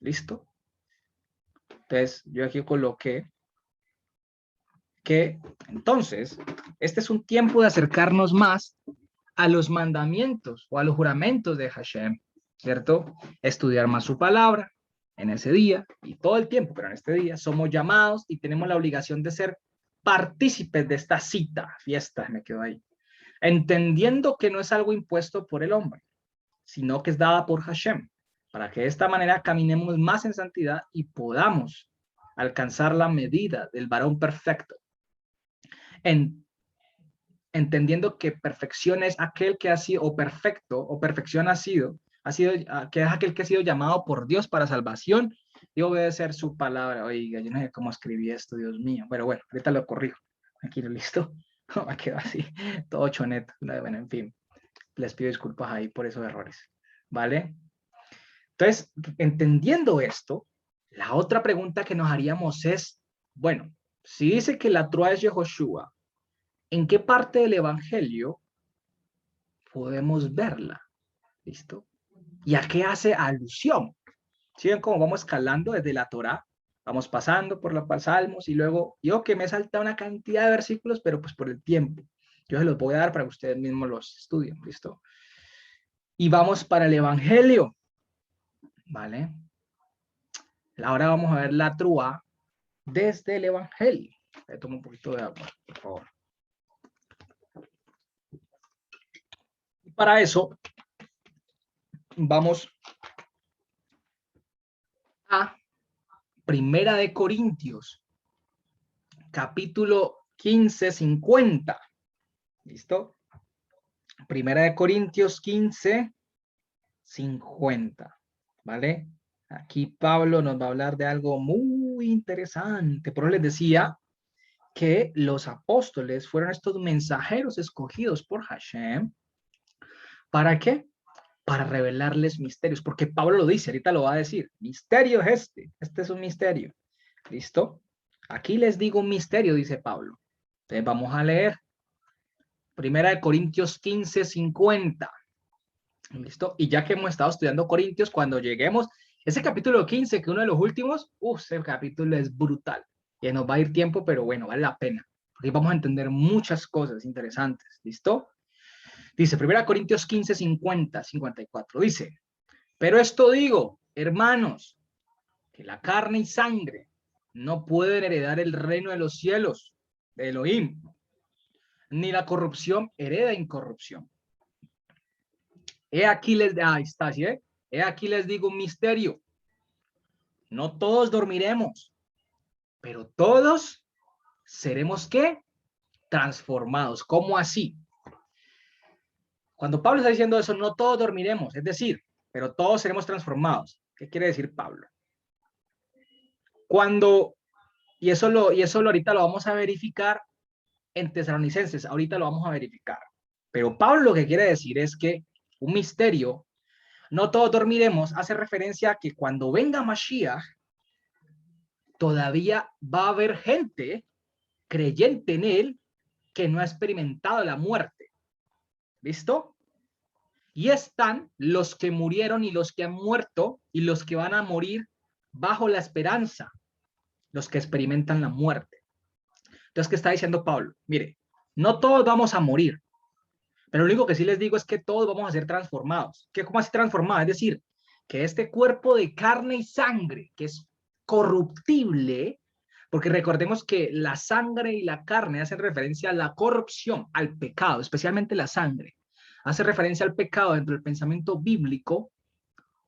¿Listo? Entonces, yo aquí coloqué que entonces, este es un tiempo de acercarnos más a los mandamientos o a los juramentos de Hashem, ¿cierto? Estudiar más su palabra en ese día y todo el tiempo, pero en este día somos llamados y tenemos la obligación de ser partícipes de esta cita, fiesta, me quedo ahí, entendiendo que no es algo impuesto por el hombre, sino que es dada por Hashem, para que de esta manera caminemos más en santidad y podamos alcanzar la medida del varón perfecto, en, entendiendo que perfección es aquel que ha sido, o perfecto, o perfección ha sido, que es aquel que ha sido llamado por Dios para salvación y obedecer su palabra. Oiga, yo no sé cómo escribí esto, Dios mío. Pero bueno, ahorita lo corrijo. Aquí, listo. Me quedó así, todo choneto. Bueno, en fin, les pido disculpas ahí por esos errores. ¿Vale? Entonces, entendiendo esto, la otra pregunta que nos haríamos es, bueno, si dice que la Trua es Yehoshua, ¿en qué parte del Evangelio podemos verla? ¿Listo? ¿Y a qué hace alusión? ¿Sí ven cómo vamos escalando desde la Torá? Vamos pasando por los Salmos y luego, yo que me he saltado una cantidad de versículos, pero pues por el tiempo. Yo se los voy a dar para que ustedes mismos los estudien, ¿listo? Y vamos para el Evangelio, ¿vale? Ahora vamos a ver la Trúa desde el Evangelio. Le tomo un poquito de agua, por favor. Y para eso, vamos a Primera de Corintios, capítulo 15, 50. ¿Listo? Primera de Corintios 15, 50. ¿Vale? Aquí Pablo nos va a hablar de algo muy interesante. Por eso les decía que los apóstoles fueron estos mensajeros escogidos por Hashem. ¿Para qué? Para revelarles misterios, porque Pablo lo dice, ahorita lo va a decir, misterio es este es un misterio, ¿listo? Aquí les digo un misterio, dice Pablo. Entonces vamos a leer, Primera de Corintios 15, 50, ¿listo? Y ya que hemos estado estudiando Corintios, cuando lleguemos, ese capítulo 15, que uno de los últimos, ese capítulo es brutal, y nos va a ir tiempo, pero bueno, vale la pena, porque vamos a entender muchas cosas interesantes, ¿listo? Dice, 1 Corintios 15, 50, 54, dice, pero esto digo, hermanos, que la carne y sangre no pueden heredar el reino de los cielos, de Elohim, ni la corrupción hereda incorrupción. He aquí les, ahí está, ¿sí? He aquí les digo un misterio. No todos dormiremos, pero todos seremos, ¿qué? Transformados. ¿Cómo así? Cuando Pablo está diciendo eso, no todos dormiremos, es decir, pero todos seremos transformados. ¿Qué quiere decir Pablo? Cuando, y eso ahorita lo vamos a verificar en Tesalonicenses, ahorita lo vamos a verificar. Pero Pablo lo que quiere decir es que un misterio, no todos dormiremos, hace referencia a que cuando venga Mashiach, todavía va a haber gente creyente en él que no ha experimentado la muerte. ¿Listo? Y están los que murieron y los que han muerto y los que van a morir bajo la esperanza, los que experimentan la muerte. Entonces, ¿qué está diciendo Pablo? Mire, no todos vamos a morir, pero lo único que sí les digo es que todos vamos a ser transformados. ¿Qué, cómo así transformados? Es decir, que este cuerpo de carne y sangre, que es corruptible, porque recordemos que la sangre y la carne hacen referencia a la corrupción, al pecado, especialmente la sangre. Hace referencia al pecado dentro del pensamiento bíblico.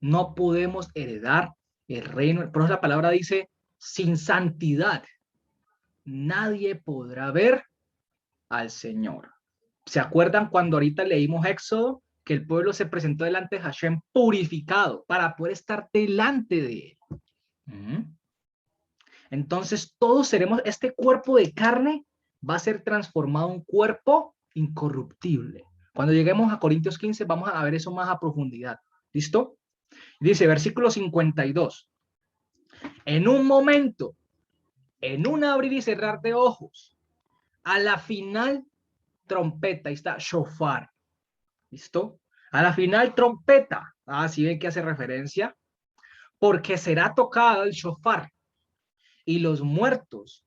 No podemos heredar el reino. Por eso la palabra dice, sin santidad, nadie podrá ver al Señor. ¿Se acuerdan cuando ahorita leímos Éxodo? Que el pueblo se presentó delante de Hashem purificado para poder estar delante de él. Entonces todos seremos, este cuerpo de carne va a ser transformado en un cuerpo incorruptible. Cuando lleguemos a Corintios 15 vamos a ver eso más a profundidad. ¿Listo? Dice versículo 52. En un momento, en un abrir y cerrar de ojos, a la final trompeta, ahí está, shofar. ¿Listo? A la final trompeta. Ah, sí ven que hace referencia. Porque será tocado el shofar. Y los muertos,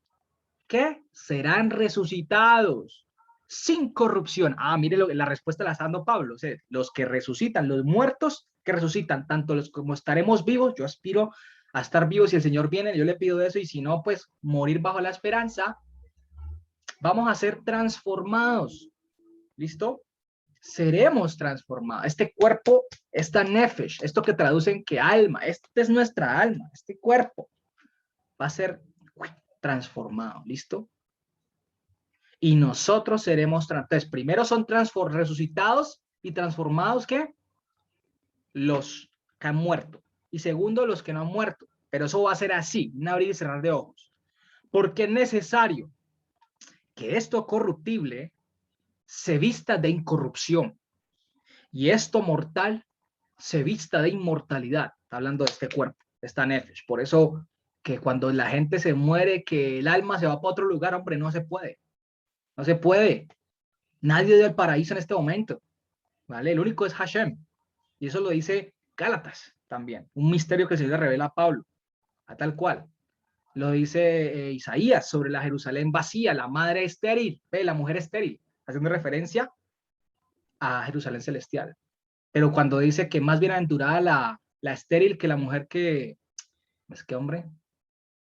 ¿qué? Serán resucitados sin corrupción. Ah, mire, la respuesta la está dando Pablo. O sea, los que resucitan, los muertos que resucitan, tanto los como estaremos vivos, yo aspiro a estar vivo si el Señor viene, yo le pido eso, y si no, pues morir bajo la esperanza. vamos a ser transformados. ¿Listo? Seremos transformados. Este cuerpo, esta nefesh, esto que traducen que alma, este es nuestra alma, este cuerpo va a ser transformado. ¿Listo? Y nosotros seremos, entonces, primero son resucitados y transformados, ¿qué? Los que han muerto. Y segundo, los que no han muerto. Pero eso va a ser así, un abrir y cerrar de ojos. Porque es necesario que esto corruptible se vista de incorrupción y esto mortal se vista de inmortalidad. Está hablando de este cuerpo, de esta nefesh. Por eso que cuando la gente se muere, que el alma se va para otro lugar, hombre, no se puede. No se puede. Nadie del paraíso en este momento. ¿Vale? El único es Hashem. Y eso lo dice Gálatas también. Un misterio que se le revela a Pablo. A tal cual. Lo dice Isaías sobre la Jerusalén vacía, la madre estéril, la mujer estéril, haciendo referencia a Jerusalén celestial. Pero cuando dice que más bienaventurada la estéril que la mujer que, es que hombre,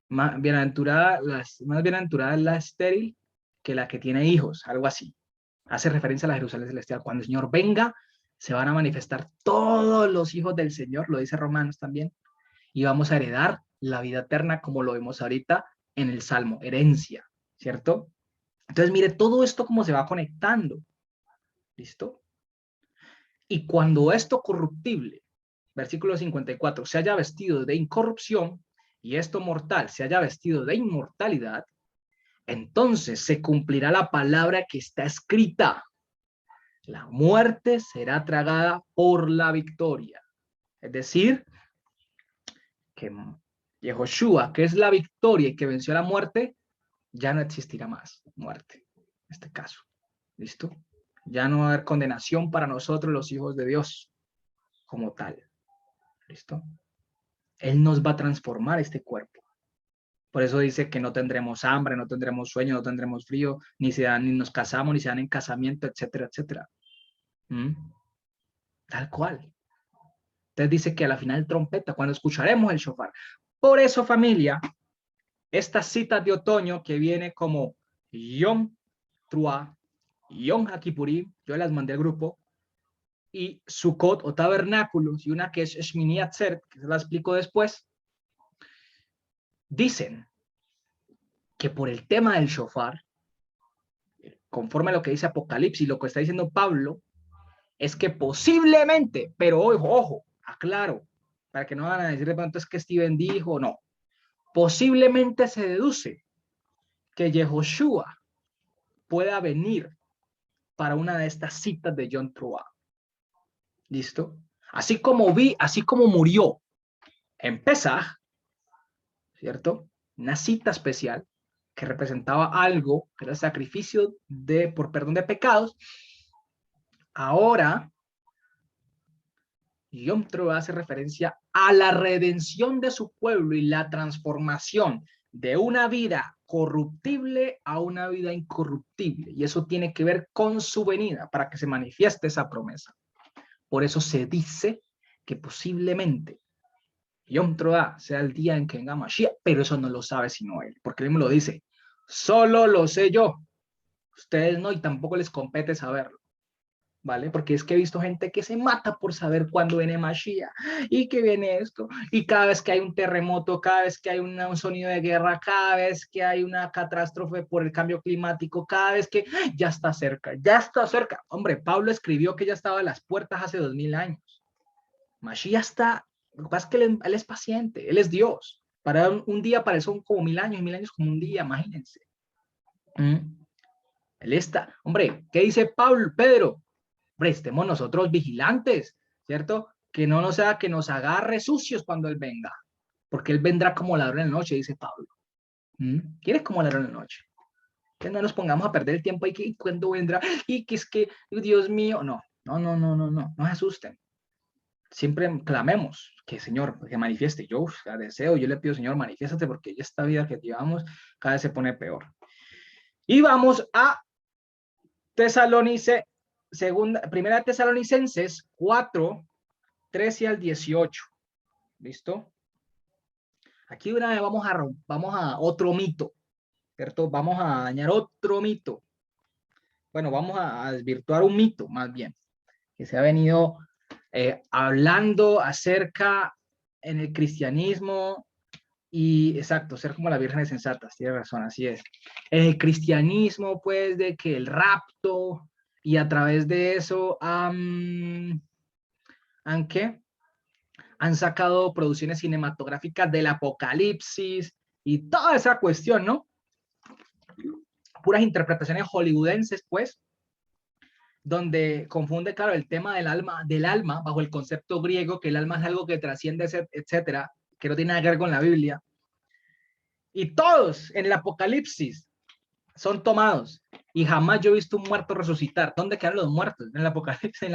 más bienaventurada es la estéril que la que tiene hijos, algo así. Hace referencia a la Jerusalén celestial. Cuando el Señor venga, se van a manifestar todos los hijos del Señor, lo dice Romanos también, y vamos a heredar la vida eterna como lo vemos ahorita en el Salmo, herencia, ¿cierto? Entonces, mire todo esto cómo se va conectando, ¿listo? Y cuando esto corruptible, versículo 54, se haya vestido de incorrupción y esto mortal se haya vestido de inmortalidad, entonces se cumplirá la palabra que está escrita. La muerte será tragada por la victoria. Es decir, que Yehoshua, que es la victoria y que venció la muerte, ya no existirá más muerte, en este caso. ¿Listo? Ya no va a haber condenación para nosotros los hijos de Dios como tal. ¿Listo? Él nos va a transformar este cuerpo. Por eso dice que no tendremos hambre, no tendremos sueño, no tendremos frío, ni nos casamos, ni se dan en casamiento, etcétera, etcétera. ¿Mm? Tal cual. Entonces dice que a la final trompeta, cuando escucharemos el shofar. Por eso, familia, estas citas de otoño que viene como Yom Truah, Yom HaKippurim, yo las mandé al grupo, y Sukkot o tabernáculos, y una que es Shmini Atzeret, que se la explico después, dicen que por el tema del shofar, conforme a lo que dice Apocalipsis, lo que está diciendo Pablo, es que posiblemente, pero ojo, ojo, aclaro, para que no van a decir de pronto es que Steven dijo, no, posiblemente se deduce que Yehoshua pueda venir para una de estas citas de Yom Truah. ¿Listo? Así como murió en Pesaj, ¿cierto? Una cita especial que representaba algo, que era el sacrificio por perdón de pecados. Ahora, Yom Truah hace referencia a la redención de su pueblo y la transformación de una vida corruptible a una vida incorruptible. Y eso tiene que ver con su venida para que se manifieste esa promesa. Por eso se dice que posiblemente Yom Truah sea el día en que venga Mashiach, pero eso no lo sabe sino él, porque él me lo dice. Solo lo sé yo. Ustedes no, y tampoco les compete saberlo. ¿Vale? Porque es que he visto gente que se mata por saber cuándo viene Mashiach y que viene esto, y cada vez que hay un terremoto, cada vez que hay un sonido de guerra, cada vez que hay una catástrofe por el cambio climático, cada vez que ya está cerca, ya está cerca. Hombre, Pablo escribió que ya estaba a las puertas hace 2000 años. Mashiach está, lo que pasa es que él es paciente, él es Dios. Para un día para él son como 1000 años, y 1000 años como un día, imagínense. Él está, hombre, ¿qué dice Pablo, Pedro? Hombre, estemos nosotros vigilantes, ¿cierto? Que no nos sea que nos agarre sucios cuando Él venga, porque Él vendrá como ladrón en la noche, dice Pablo. ¿Quiere como ladrón en la noche? Que no nos pongamos a perder el tiempo y que cuando vendrá, y que es que, Dios mío, no, no, no, no, no, no, no se asusten. Siempre clamemos que Señor, que manifieste. Yo deseo, yo le pido, Señor, manifiéstate porque esta vida que llevamos cada vez se pone peor. Y vamos a primera Tesalonicenses 4, 13 al 18. ¿Listo? Aquí una vez vamos a otro mito. ¿cierto? Vamos a dañar otro mito. Bueno, vamos a desvirtuar un mito, más bien, que se ha venido hablando acerca en el cristianismo y, exacto, ser como las vírgenes sensatas, tiene razón, así es. En el cristianismo, pues, de que el rapto y a través de eso ¿han qué? Han sacado producciones cinematográficas del apocalipsis y toda esa cuestión, ¿no? Puras interpretaciones hollywoodenses, pues, donde confunde, claro, el tema del alma bajo el concepto griego, que el alma es algo que trasciende, etcétera, que no tiene nada que ver con la Biblia. Y todos en el Apocalipsis son tomados. Y jamás yo he visto un muerto resucitar. ¿Dónde quedan los muertos? En el Apocalipsis,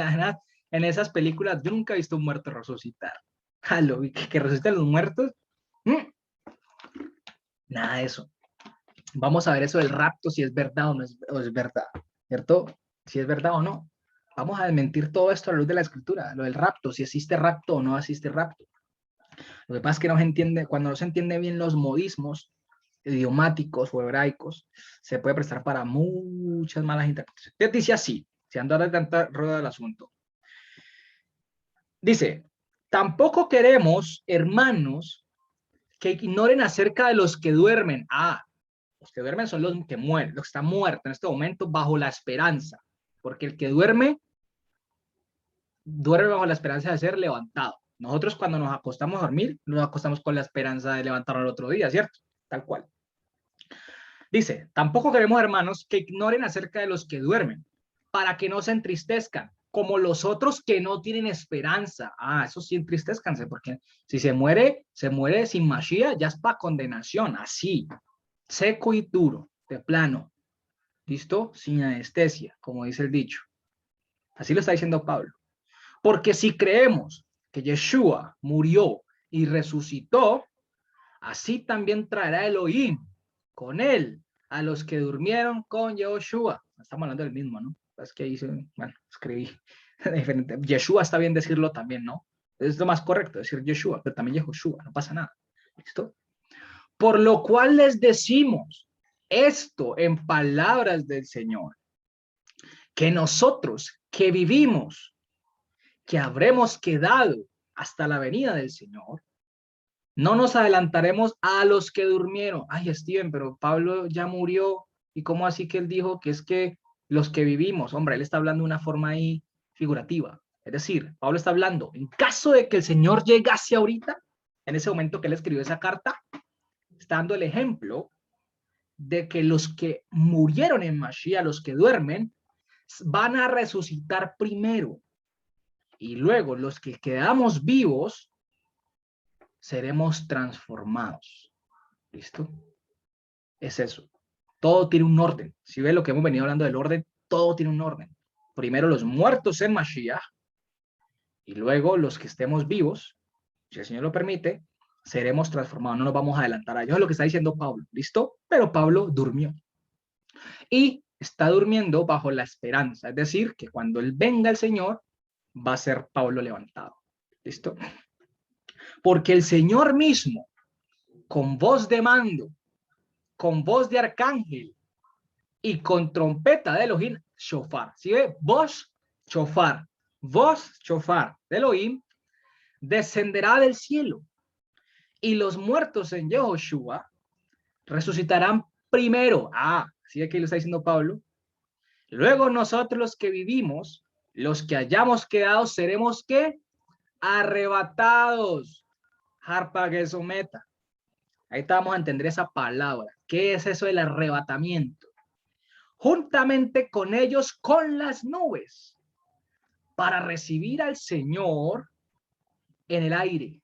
en esas películas, yo nunca he visto un muerto resucitar. Jalo, que resuciten los muertos. Nada de eso. Vamos a ver eso del rapto, si es verdad o es verdad, ¿cierto? Si es verdad o no. Vamos a desmentir todo esto a la luz de la escritura, lo del rapto, si existe rapto o no existe rapto. Lo que pasa es que no se entiende, cuando no se entiende bien los modismos idiomáticos o hebraicos, se puede prestar para muchas malas interpretaciones. Entonces dice así, si ando de tanta rueda del asunto. Dice, tampoco queremos, hermanos, que ignoren acerca de los que duermen. Los que duermen son los que mueren, los que están muertos en este momento bajo la esperanza, porque el que duerme bajo la esperanza de ser levantado. Nosotros cuando nos acostamos a dormir, nos acostamos con la esperanza de levantarnos el otro día, ¿cierto? Tal cual. Dice, tampoco queremos, hermanos, que ignoren acerca de los que duermen, para que no se entristezcan, como los otros que no tienen esperanza. Eso sí, entristezcanse, porque si se muere sin Mashiach, ya es para condenación, así, seco y duro, de plano. ¿Listo? Sin anestesia, como dice el dicho. Así lo está diciendo Pablo. Porque si creemos que Yeshua murió y resucitó, así también traerá Elohim con él a los que durmieron con Yeshua. Estamos hablando del mismo, ¿no? Es que hice, bueno, escribí diferente. Yeshua está bien decirlo también, ¿no? Es lo más correcto decir Yeshua, pero también Yehoshua, no pasa nada. ¿Listo? Por lo cual les decimos esto en palabras del Señor, que nosotros que vivimos, que habremos quedado hasta la venida del Señor, no nos adelantaremos a los que durmieron. Ay, Steven, pero Pablo ya murió. ¿Y cómo así que él dijo que es que los que vivimos? Hombre, él está hablando de una forma ahí figurativa. Es decir, Pablo está hablando, en caso de que el Señor llegase ahorita, en ese momento que él escribió esa carta, está dando el ejemplo de que los que murieron en Mashiach, los que duermen, van a resucitar primero. Y luego los que quedamos vivos seremos transformados. ¿Listo? Es eso. Todo tiene un orden. Si ves lo que hemos venido hablando del orden, todo tiene un orden. Primero los muertos en Mashiach y luego los que estemos vivos, si el Señor lo permite, seremos transformados. No nos vamos a adelantar a ello. Es lo que está diciendo Pablo. ¿Listo? Pero Pablo durmió. Y está durmiendo bajo la esperanza. Es decir, que cuando él venga el Señor, va a ser Pablo levantado. ¿Listo? Porque el Señor mismo, con voz de mando, con voz de arcángel y con trompeta de Elohim, shofar. ¿Sí ve? Voz, shofar. Voz, shofar de Elohim, descenderá del cielo. Y los muertos en Yehoshua resucitarán primero. ¿Sí ve que lo está diciendo Pablo? Luego nosotros los que vivimos, los que hayamos quedado, seremos ¿qué? Arrebatados. Harpa que someta. Ahí vamos a entender esa palabra. ¿Qué es eso del arrebatamiento? Juntamente con ellos con las nubes para recibir al Señor en el aire.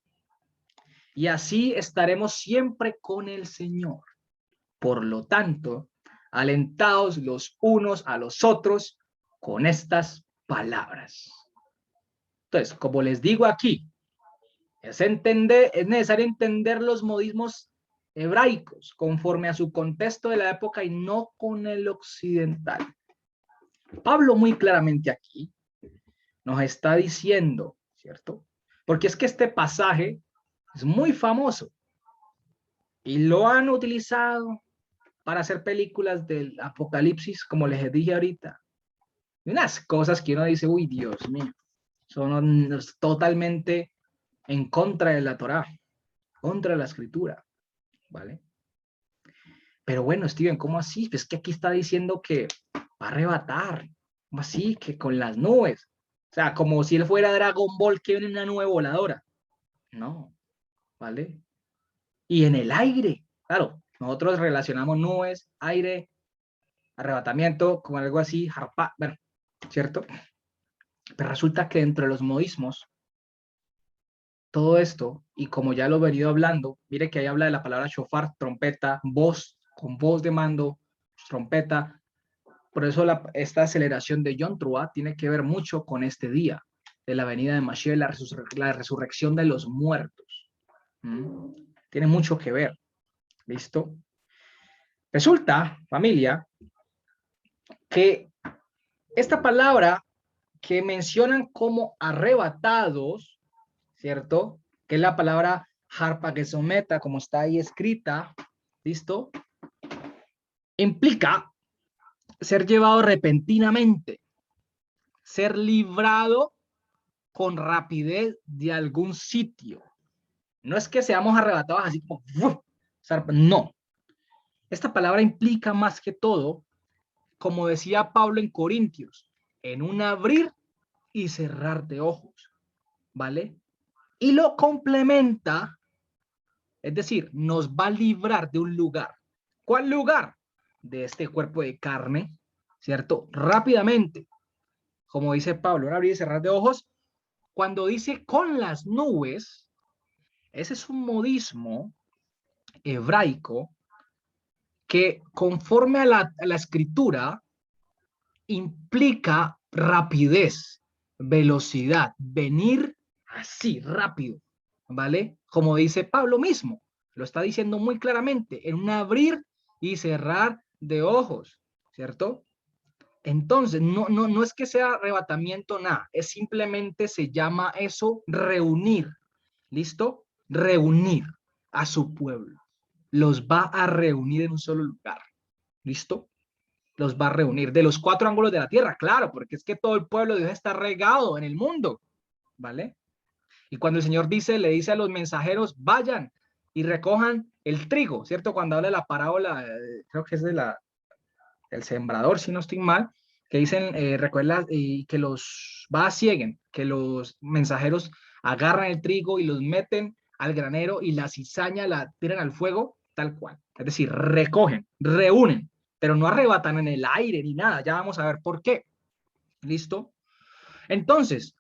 Y así estaremos siempre con el Señor. Por lo tanto, alentados los unos a los otros con estas palabras. Entonces, como les digo aquí, es necesario entender los modismos hebraicos conforme a su contexto de la época y no con el occidental. Pablo muy claramente aquí nos está diciendo, ¿cierto? Porque es que este pasaje es muy famoso y lo han utilizado para hacer películas del apocalipsis, como les dije ahorita. Y unas cosas que uno dice, uy, Dios mío, son totalmente en contra de la Torá, contra la escritura, ¿vale? Pero bueno, Steven, ¿cómo así? Pues que aquí está diciendo que va a arrebatar. ¿Cómo así? Que con las nubes. O sea, como si él fuera Dragon Ball que viene en una nube voladora. No, ¿vale? Y en el aire, claro, nosotros relacionamos nubes, aire, arrebatamiento, como algo así, harpa, bueno, ¿cierto? Pero resulta que dentro de los modismos, todo esto, y como ya lo he venido hablando, mire que ahí habla de la palabra shofar, trompeta, voz, con voz de mando, trompeta. Por eso esta aceleración de John Trua tiene que ver mucho con este día de la venida de Mashiach, la resurrección de los muertos. ¿Mm? Tiene mucho que ver. ¿Listo? Resulta, familia, que esta palabra que mencionan como arrebatados, ¿cierto? Que es la palabra harpagesometa, como está ahí escrita, ¿listo? Implica ser llevado repentinamente, ser librado con rapidez de algún sitio. No es que seamos arrebatados así como, ¡uf! No. Esta palabra implica más que todo, como decía Pablo en Corintios, en un abrir y cerrar de ojos, ¿vale? Y lo complementa, es decir, nos va a librar de un lugar. ¿Cuál lugar? De este cuerpo de carne, ¿cierto? Rápidamente, como dice Pablo, un abrir y cerrar de ojos. Cuando dice con las nubes, ese es un modismo hebraico que conforme a la escritura implica rapidez, velocidad, venir así, rápido, ¿vale? Como dice Pablo mismo, lo está diciendo muy claramente, en un abrir y cerrar de ojos, ¿cierto? Entonces, no es que sea arrebatamiento, nada, es simplemente se llama eso reunir, ¿listo? Reunir a su pueblo. Los va a reunir en un solo lugar, ¿listo? Los va a reunir de los cuatro ángulos de la tierra, claro, porque es que todo el pueblo de Dios está regado en el mundo, ¿vale? Y cuando el Señor dice, le dice a los mensajeros, vayan y recojan el trigo, ¿cierto? Cuando habla de la parábola, creo que es del sembrador, si no estoy mal, que dicen, recuerda, y que los va a cieguen, que los mensajeros agarran el trigo y los meten al granero y la cizaña la tiran al fuego, tal cual. Es decir, recogen, reúnen, pero no arrebatan en el aire ni nada. Ya vamos a ver por qué. ¿Listo? Entonces,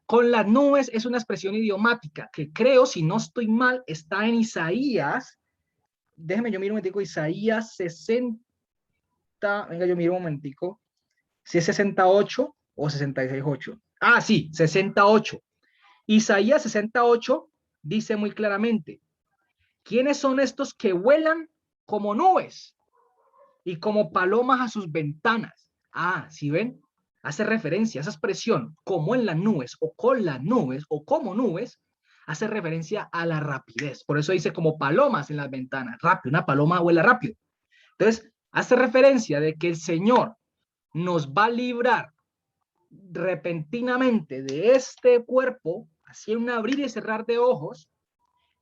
con las nubes es una expresión idiomática que creo, si no estoy mal, está en Isaías. Déjeme, yo miro un momentico, Isaías 60. Venga, yo miro un momentico. Si es 68 o 66.8. Ah, sí, 68. Isaías 68 dice muy claramente, ¿quiénes son estos que vuelan como nubes y como palomas a sus ventanas? Ah, ¿sí ven? Hace referencia a esa expresión, como en las nubes o con las nubes o como nubes, hace referencia a la rapidez. Por eso dice como palomas en las ventanas, rápido, una paloma vuela rápido. Entonces, hace referencia de que el Señor nos va a librar repentinamente de este cuerpo, así en un abrir y cerrar de ojos,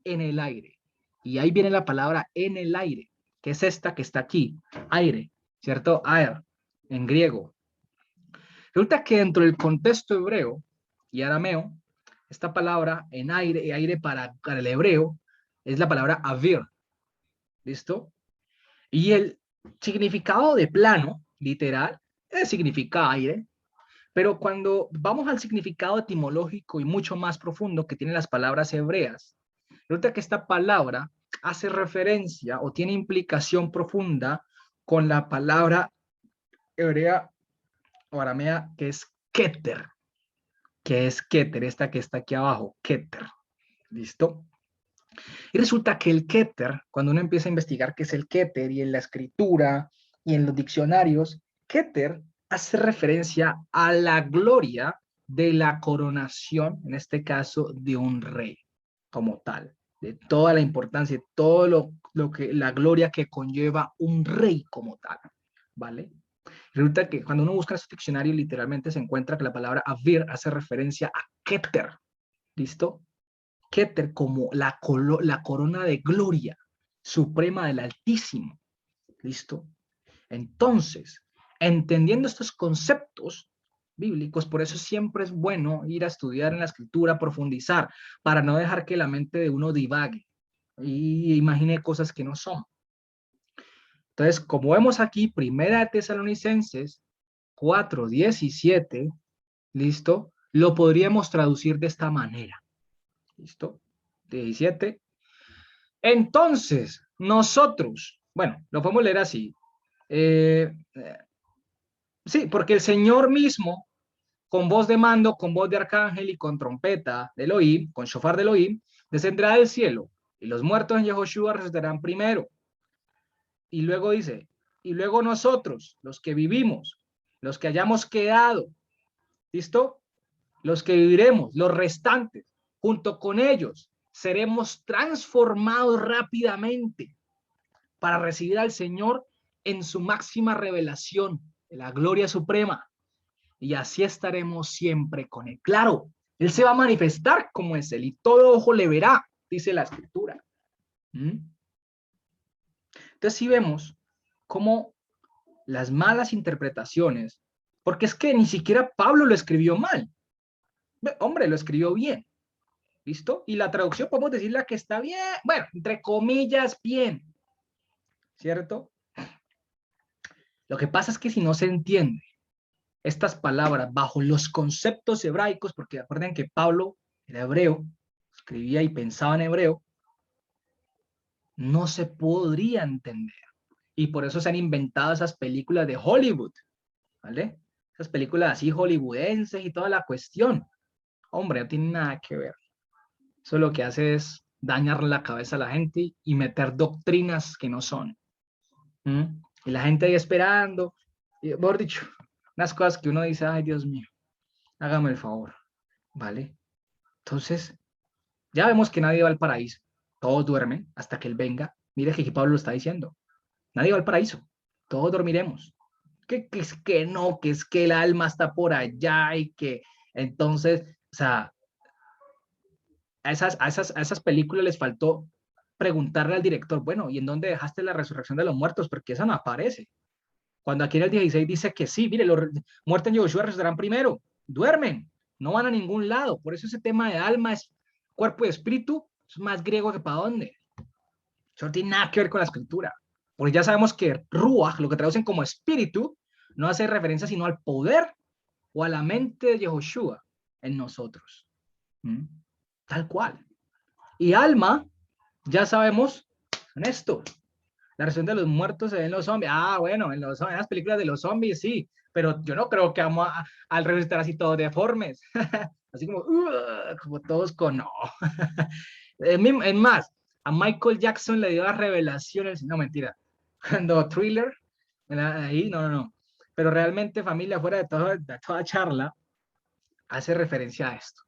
en el aire. Y ahí viene la palabra en el aire, que es esta que está aquí, aire, ¿cierto? Aer, en griego. Resulta que dentro del contexto hebreo y arameo, esta palabra en aire, aire para el hebreo, es la palabra avir, ¿listo? Y el significado de plano, literal, significa aire. Pero cuando vamos al significado etimológico y mucho más profundo que tienen las palabras hebreas, resulta que esta palabra hace referencia o tiene implicación profunda con la palabra hebrea o aramea que es keter, esta que está aquí abajo, keter. ¿Listo? Y resulta que el keter, cuando uno empieza a investigar qué es el keter y en la escritura y en los diccionarios, keter hace referencia a la gloria de la coronación, en este caso, de un rey como tal, de toda la importancia, todo la gloria que conlleva un rey como tal, ¿vale? Resulta que cuando uno busca en su diccionario, literalmente se encuentra que la palabra Avir hace referencia a Keter, ¿listo? Keter como la corona de gloria suprema del Altísimo, ¿listo? Entonces, entendiendo estos conceptos bíblicos, por eso siempre es bueno ir a estudiar en la escritura, profundizar, para no dejar que la mente de uno divague y imagine cosas que no son. Entonces, como vemos aquí, Primera de Tesalonicenses 4:17, ¿listo? Lo podríamos traducir de esta manera, ¿listo? 17. Entonces, nosotros, bueno, lo podemos leer así. Eh, eh, sí, porque el Señor mismo, con voz de mando, con voz de arcángel y con trompeta de Elohim, con shofar de Elohim, descenderá del cielo, y los muertos en Yehoshua resucitarán primero. Y luego dice, y luego nosotros, los que vivimos, los que hayamos quedado, ¿listo? Los que viviremos, los restantes, junto con ellos, seremos transformados rápidamente para recibir al Señor en su máxima revelación, de la gloria suprema. Y así estaremos siempre con Él. Claro, Él se va a manifestar como es Él y todo ojo le verá, dice la Escritura. Entonces, si vemos cómo las malas interpretaciones, porque es que ni siquiera Pablo lo escribió mal. Hombre, lo escribió bien. ¿Listo? Y la traducción podemos decirle que está bien, bueno, entre comillas, bien. ¿Cierto? Lo que pasa es que si no se entiende estas palabras bajo los conceptos hebraicos, porque recuerden que Pablo era hebreo, escribía y pensaba en hebreo, no se podría entender. Y por eso se han inventado esas películas de Hollywood, ¿vale? Esas películas así hollywoodenses y toda la cuestión. Hombre, no tiene nada que ver. Eso lo que hace es dañar la cabeza a la gente y meter doctrinas que no son. Y la gente ahí esperando, y, mejor dicho, unas cosas que uno dice, ay Dios mío, hágame el favor, ¿vale? Entonces, ya vemos que nadie va al paraíso, todos duermen hasta que Él venga. Mire que aquí Pablo lo está diciendo, nadie va al paraíso, todos dormiremos. Que es que no, que es que el alma está por allá y que entonces, o sea, a esas películas les faltó preguntarle al director, bueno, ¿y en dónde dejaste la resurrección de los muertos? Porque esa no aparece. Cuando aquí en el 16 dice que sí, mire, los muertos en Yoshua resucitarán primero, duermen, no van a ningún lado. Por eso ese tema de alma es cuerpo y espíritu, es más griego que para dónde. Eso no tiene nada que ver con la escritura. Porque ya sabemos que Ruach, lo que traducen como espíritu, no hace referencia sino al poder o a la mente de Yehoshua en nosotros. ¿Mm? Tal cual. Y alma, ya sabemos, en esto. La resurrección de los muertos se ve en los zombies. Ah, bueno, en las películas de los zombies sí, pero yo no creo que vamos al resucitar así todos deformes. Así como todos con no. Es más, a Michael Jackson le dio las revelaciones, no mentira, cuando Thriller, ahí no, no, no. Pero realmente familia, fuera de toda charla, hace referencia a esto,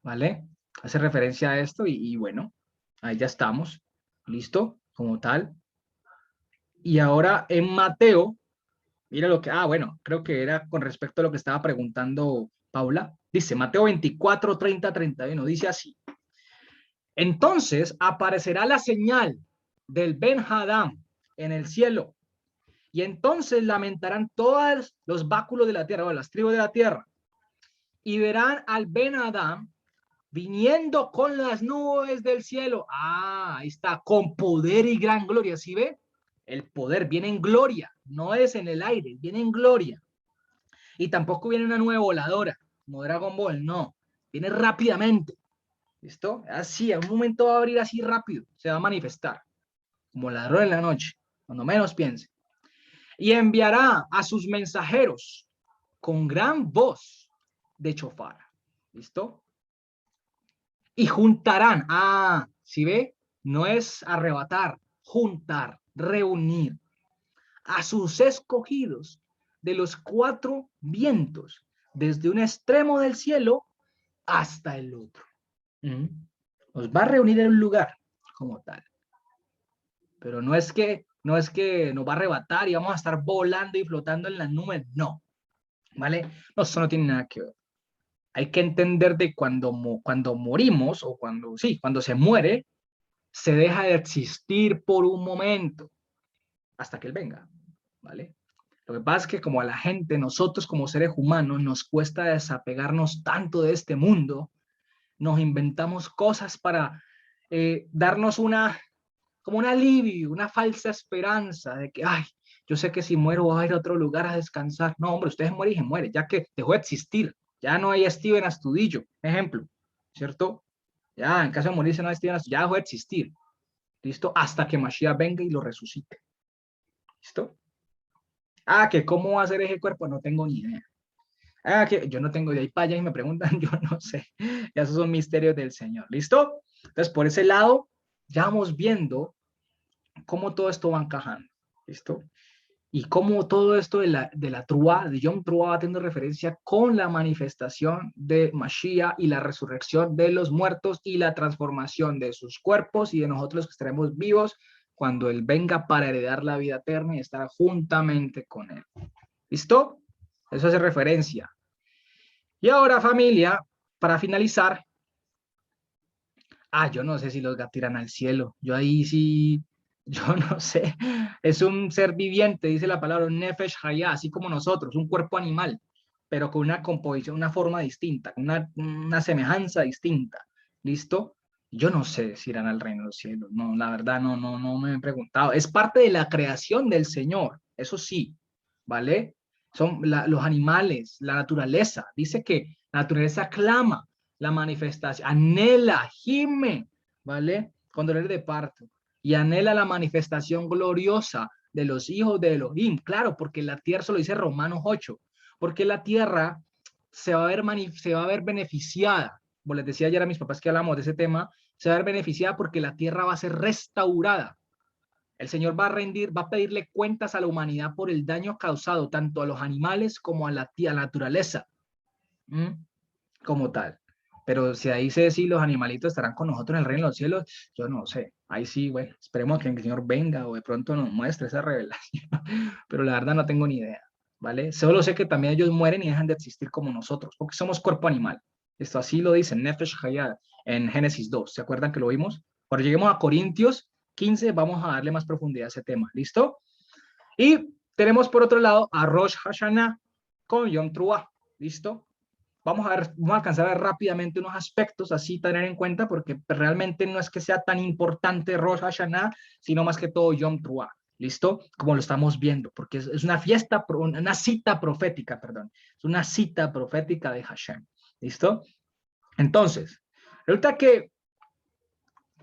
¿vale? Hace referencia a esto y bueno, ahí ya estamos, listo, como tal. Y ahora en Mateo, mira lo que, bueno, creo que era con respecto a lo que estaba preguntando Paula. Dice Mateo 24, 30, 31, dice así. Entonces aparecerá la señal del Ben Hadam en el cielo, y entonces lamentarán todos los báculos de la tierra, o las tribus de la tierra, y verán al Ben Hadam viniendo con las nubes del cielo. Ahí está, con poder y gran gloria. ¿Sí ve? El poder viene en gloria, no es en el aire, viene en gloria. Y tampoco viene una nueva voladora, como Dragon Ball, no. Viene rápidamente. ¿Listo? Así, a un momento va a abrir así rápido, se va a manifestar, como ladrón en la noche, cuando menos piense. Y enviará a sus mensajeros con gran voz de chofar. ¿Listo? Y juntarán. ¿Sí ve? No es arrebatar, juntar, reunir a sus escogidos de los cuatro vientos, desde un extremo del cielo hasta el otro. Los va a reunir en un lugar como tal. Pero no es que nos va a arrebatar y vamos a estar volando y flotando en las nubes, no, ¿vale? No, eso no tiene nada que ver. Hay que entender de cuando morimos o cuando se muere, se deja de existir por un momento hasta que Él venga, ¿vale? Lo que pasa es que como a la gente, nosotros como seres humanos, nos cuesta desapegarnos tanto de este mundo, nos inventamos cosas para darnos como un alivio, una falsa esperanza de que, ay, yo sé que si muero voy a ir a otro lugar a descansar. No, hombre, usted se muere y se muere, ya que dejó de existir. Ya no hay Steven Astudillo, ejemplo, ¿cierto? Ya, en caso de morirse no hay Steven Astudillo, ya dejó de existir. ¿Listo? Hasta que Mashiach venga y lo resucite. ¿Listo? Ah, que cómo va a ser ese cuerpo, no tengo ni idea. Ah, que yo no tengo de ahí para allá y me preguntan, yo no sé. Esos son misterios del Señor. ¿Listo? Entonces, por ese lado, ya vamos viendo cómo todo esto va encajando. ¿Listo? Y cómo todo esto de la Trúa, de Yom Trúa, va teniendo referencia con la manifestación de Mashiach y la resurrección de los muertos y la transformación de sus cuerpos y de nosotros que estaremos vivos cuando Él venga para heredar la vida eterna y estar juntamente con Él. ¿Listo? Eso hace referencia. Y ahora, familia, para finalizar, yo no sé si los gatos irán al cielo. Yo ahí sí, yo no sé. Es un ser viviente, dice la palabra, un nefesh hayah, así como nosotros, un cuerpo animal, pero con una composición, una forma distinta, una semejanza distinta. ¿Listo? Yo no sé si irán al reino de los cielos. No, la verdad, no me he preguntado. Es parte de la creación del Señor, eso sí, ¿vale? Son los animales, la naturaleza. Dice que la naturaleza clama la manifestación, anhela, gime, ¿vale? Con dolor de parto. Y anhela la manifestación gloriosa de los hijos de Elohim. Claro, porque la tierra, eso lo dice Romanos 8, porque la tierra se va a ver beneficiada. Como les decía ayer a mis papás que hablamos de ese tema, se va a ver beneficiada porque la tierra va a ser restaurada. El Señor va a rendir, va a pedirle cuentas a la humanidad por el daño causado tanto a los animales como a la naturaleza, como tal. Pero si ahí sé si los animalitos estarán con nosotros en el reino de los cielos, yo no sé. Ahí sí, bueno, esperemos que el Señor venga o de pronto nos muestre esa revelación. Pero la verdad no tengo ni idea, ¿vale? Solo sé que también ellos mueren y dejan de existir como nosotros, porque somos cuerpo animal. Esto así lo dice Nefesh Hayat en Génesis 2. ¿Se acuerdan que lo vimos? Cuando lleguemos a Corintios 15, vamos a darle más profundidad a ese tema. ¿Listo? Y tenemos por otro lado a Rosh Hashanah con Yom Teruah. ¿Listo? Vamos a alcanzar a ver rápidamente unos aspectos así tener en cuenta, porque realmente no es que sea tan importante Rosh Hashanah, sino más que todo Yom Teruah, ¿listo? Como lo estamos viendo, porque es una fiesta, una cita profética, perdón, es una cita profética de Hashem, ¿listo? Entonces, resulta que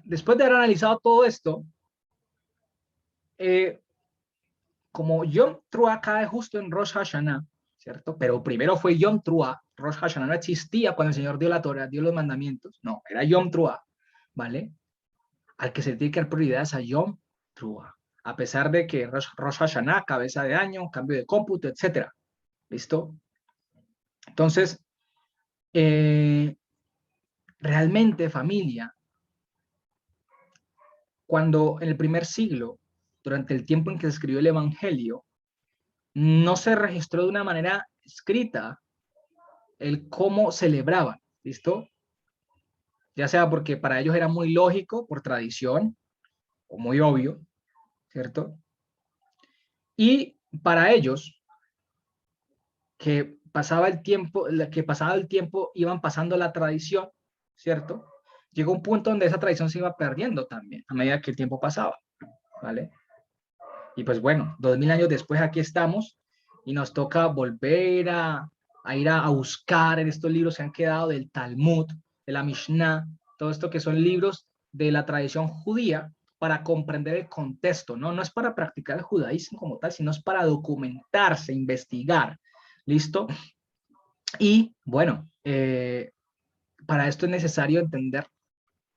después de haber analizado todo esto, eh, como Yom Teruah cae justo en Rosh Hashanah, ¿cierto? Pero primero fue Yom Teruah. Rosh Hashanah no existía cuando el Señor dio la Torah, dio los mandamientos. No, era Yom Teruah, ¿vale? Al que se tiene que dar prioridad es a Yom Teruah. A pesar de que Rosh Hashanah, cabeza de año, cambio de cómputo, etcétera. ¿Listo? Entonces, eh, realmente, familia, cuando en el primer siglo, durante el tiempo en que se escribió el Evangelio, no se registró de una manera escrita el cómo celebraban, ¿listo? Ya sea porque para ellos era muy lógico, por tradición, o muy obvio, ¿cierto? Y para ellos, que pasaba el tiempo, iban pasando la tradición, ¿cierto? Llegó un punto donde esa tradición se iba perdiendo también, a medida que el tiempo pasaba, ¿vale? Y pues bueno, 2000 años después aquí estamos y nos toca volver a ir a buscar en estos libros que han quedado del Talmud, de la Mishnah, todo esto que son libros de la tradición judía para comprender el contexto, ¿no? No es para practicar el judaísmo como tal, sino es para documentarse, investigar, ¿listo? Y bueno, para esto es necesario entender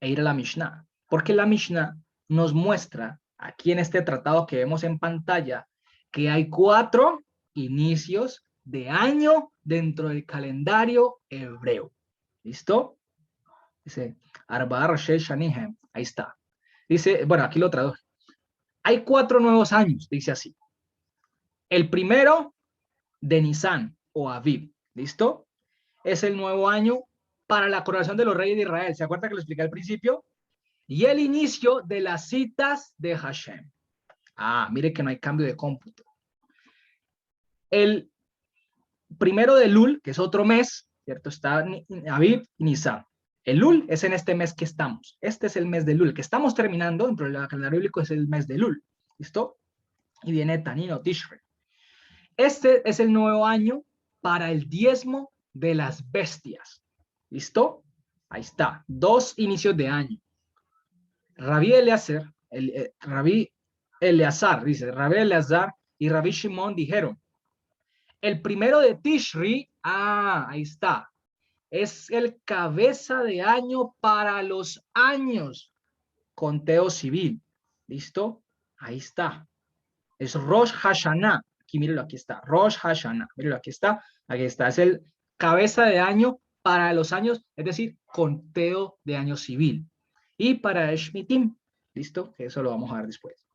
e ir a la Mishnah, porque la Mishnah nos muestra aquí en este tratado que vemos en pantalla que hay 4 inicios de año dentro del calendario hebreo. ¿Listo? Dice, Arba Rosh Shanihem. Ahí está. Dice, bueno, aquí lo traduje. Hay 4 nuevos años, dice así. El primero de Nisan o Aviv, ¿listo? Es el nuevo año para la coronación de los reyes de Israel. ¿Se acuerda que lo expliqué al principio? Y el inicio de las citas de Hashem. Ah, mire que no hay cambio de cómputo. El primero de Lul, que es otro mes, ¿cierto? Está Aviv y Nisan. El Lul es en este mes que estamos. Este es el mes de Lul, que estamos terminando, dentro del calendario bíblico es el mes de Lul. ¿Listo? Y viene Tanino, Tishre. Este es el nuevo año para el diezmo de las bestias. ¿Listo? Ahí está. 2 inicios de año. Rabí Eleazar, Rabí Eleazar, dice, Rabí Eleazar y Rabí Shimon dijeron, el primero de Tishri, ahí está, es el cabeza de año para los años, conteo civil. ¿Listo? Ahí está. Es Rosh Hashanah. Aquí, mírelo, aquí está. Rosh Hashanah. Mírelo, aquí está. Aquí está. Es el cabeza de año para los años, es decir, conteo de año civil. Y para Shmitim, ¿listo? Que eso lo vamos a ver después.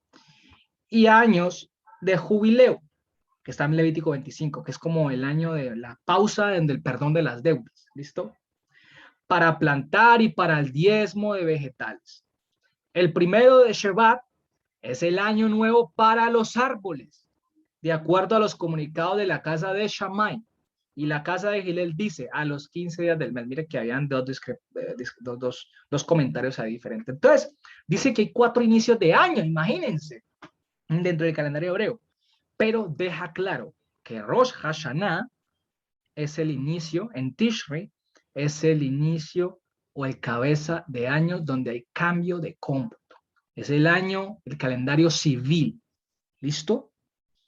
Y años de jubileo, que está en Levítico 25, que es como el año de la pausa del perdón de las deudas, ¿listo? Para plantar y para el diezmo de vegetales. El primero de Shevat es el año nuevo para los árboles, de acuerdo a los comunicados de la casa de Shammai. Y la casa de Gilel dice a los 15 días del mes. Mire que habían dos comentarios ahí diferentes. Entonces, dice que hay 4 inicios de año, imagínense, dentro del calendario hebreo. Pero deja claro que Rosh Hashanah es el inicio, en Tishri, es el inicio o el cabeza de año donde hay cambio de cómputo. Es el año, el calendario civil. ¿Listo?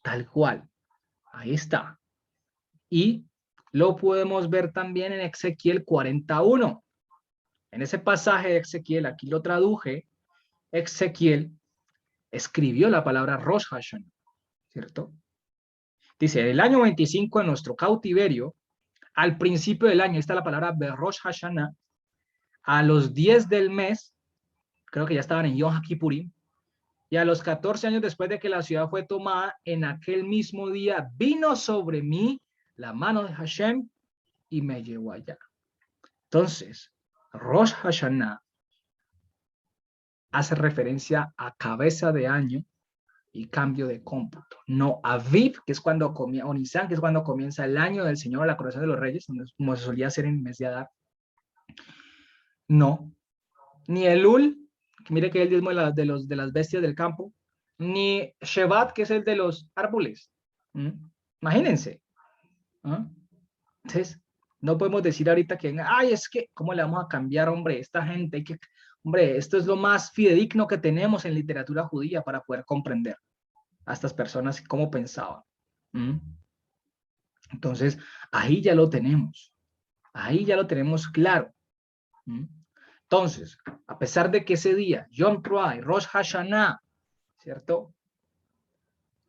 Tal cual. Ahí está. Y lo podemos ver también en Ezequiel 41. En ese pasaje de Ezequiel, aquí lo traduje, Ezequiel escribió la palabra Rosh Hashanah, ¿cierto? Dice, el año 25 de nuestro cautiverio, al principio del año, está la palabra Rosh Hashanah, a los 10 del mes, creo que ya estaban en Yom Kippurim, y a los 14 años después de que la ciudad fue tomada, en aquel mismo día vino sobre mí la mano de Hashem y me llevó allá. Entonces, Rosh Hashanah hace referencia a cabeza de año y cambio de cómputo. No Aviv, que es cuando comienza, o Nisan, que es cuando comienza el año del Señor, la coronación de los reyes, como se solía hacer en el mes de Adar. No. Ni Elul, que mire que es el diezmo de las bestias del campo, ni Shevat, que es el de los árboles. ¿Mm? Imagínense. ¿Ah? Entonces, no podemos decir ahorita que, ay, es que, ¿cómo le vamos a cambiar, hombre? Esta gente, hombre, esto es lo más fidedigno que tenemos en literatura judía para poder comprender a estas personas cómo pensaban. ¿Mm? Entonces, ahí ya lo tenemos. Ahí ya lo tenemos claro. ¿Mm? Entonces, a pesar de que ese día, Yom Teruah y Rosh Hashanah, ¿cierto?